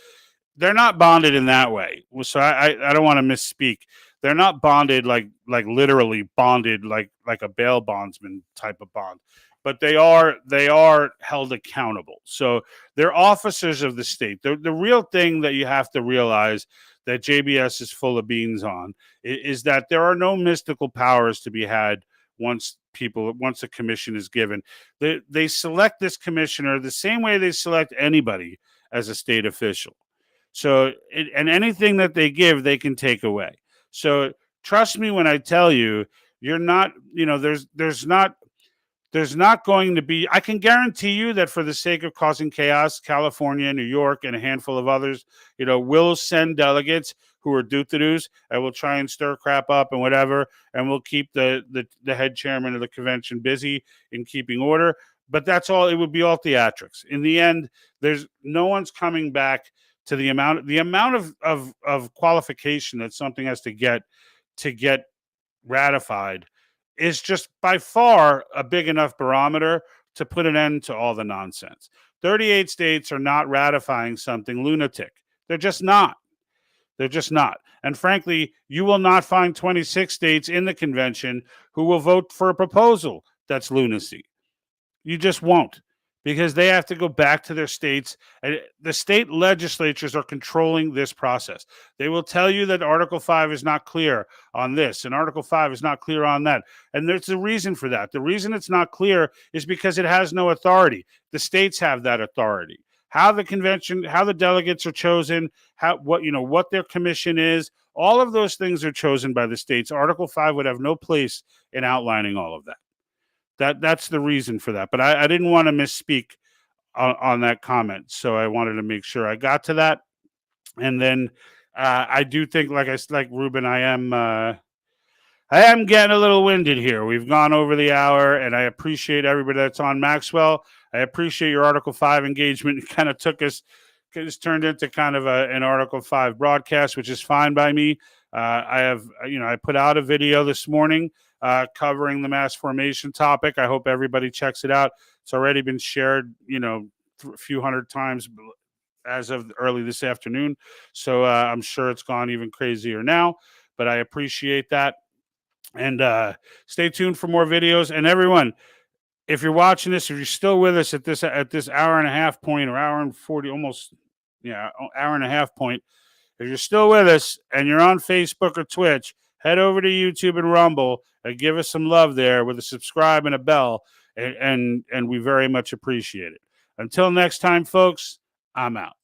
They're not bonded in that way. So I don't want to misspeak. They're not bonded like literally bonded like a bail bondsman type of bond, but they are held accountable. So they're officers of the state. The real thing that you have to realize that JBS is full of beans on is that there are no mystical powers to be had once a commission is given. They select this commissioner the same way they select anybody as a state official. So and anything that they give, they can take away. So trust me when I tell you, you're not, there's not there's not going to be, I can guarantee you that for the sake of causing chaos, California, New York, and a handful of others, will send delegates who are do-to-dos and will try and stir crap up and whatever, and we'll keep the head chairman of the convention busy in keeping order. But that's all. It would be all theatrics. In the end, there's no one's coming back to the amount of qualification that something has to get ratified is just by far a big enough barometer to put an end to all the nonsense. 38 states are not ratifying something lunatic. They're just not. They're just not. And frankly, you will not find 26 states in the convention who will vote for a proposal that's lunacy. You just won't, because they have to go back to their states. And the state legislatures are controlling this process. They will tell you that Article 5 is not clear on this, and Article 5 is not clear on that. And there's a reason for that. The reason it's not clear is because it has no authority. The states have that authority. How the convention, how the delegates are chosen, what their commission is, all of those things are chosen by the states. Article 5 would have no place in outlining all of that. That's the reason for that. But I didn't want to misspeak on that comment, so I wanted to make sure I got to that. And then I do think, like Ruben, I am getting a little winded here. We've gone over the hour, and I appreciate everybody that's on Maxwell. I appreciate your Article 5 engagement. It kind of it's turned into kind of an Article 5 broadcast, which is fine by me. I put out a video this morning covering the mass formation topic. I hope everybody checks it out. It's already been shared, a few hundred times as of early this afternoon. So I'm sure it's gone even crazier now, but I appreciate that. And stay tuned for more videos. And everyone, if you're watching this, if you're still with us at this hour and a half point, or hour and 40, almost, hour and a half point, if you're still with us and you're on Facebook or Twitch, head over to YouTube and Rumble and give us some love there with a subscribe and a bell, and we very much appreciate it. Until next time, folks, I'm out.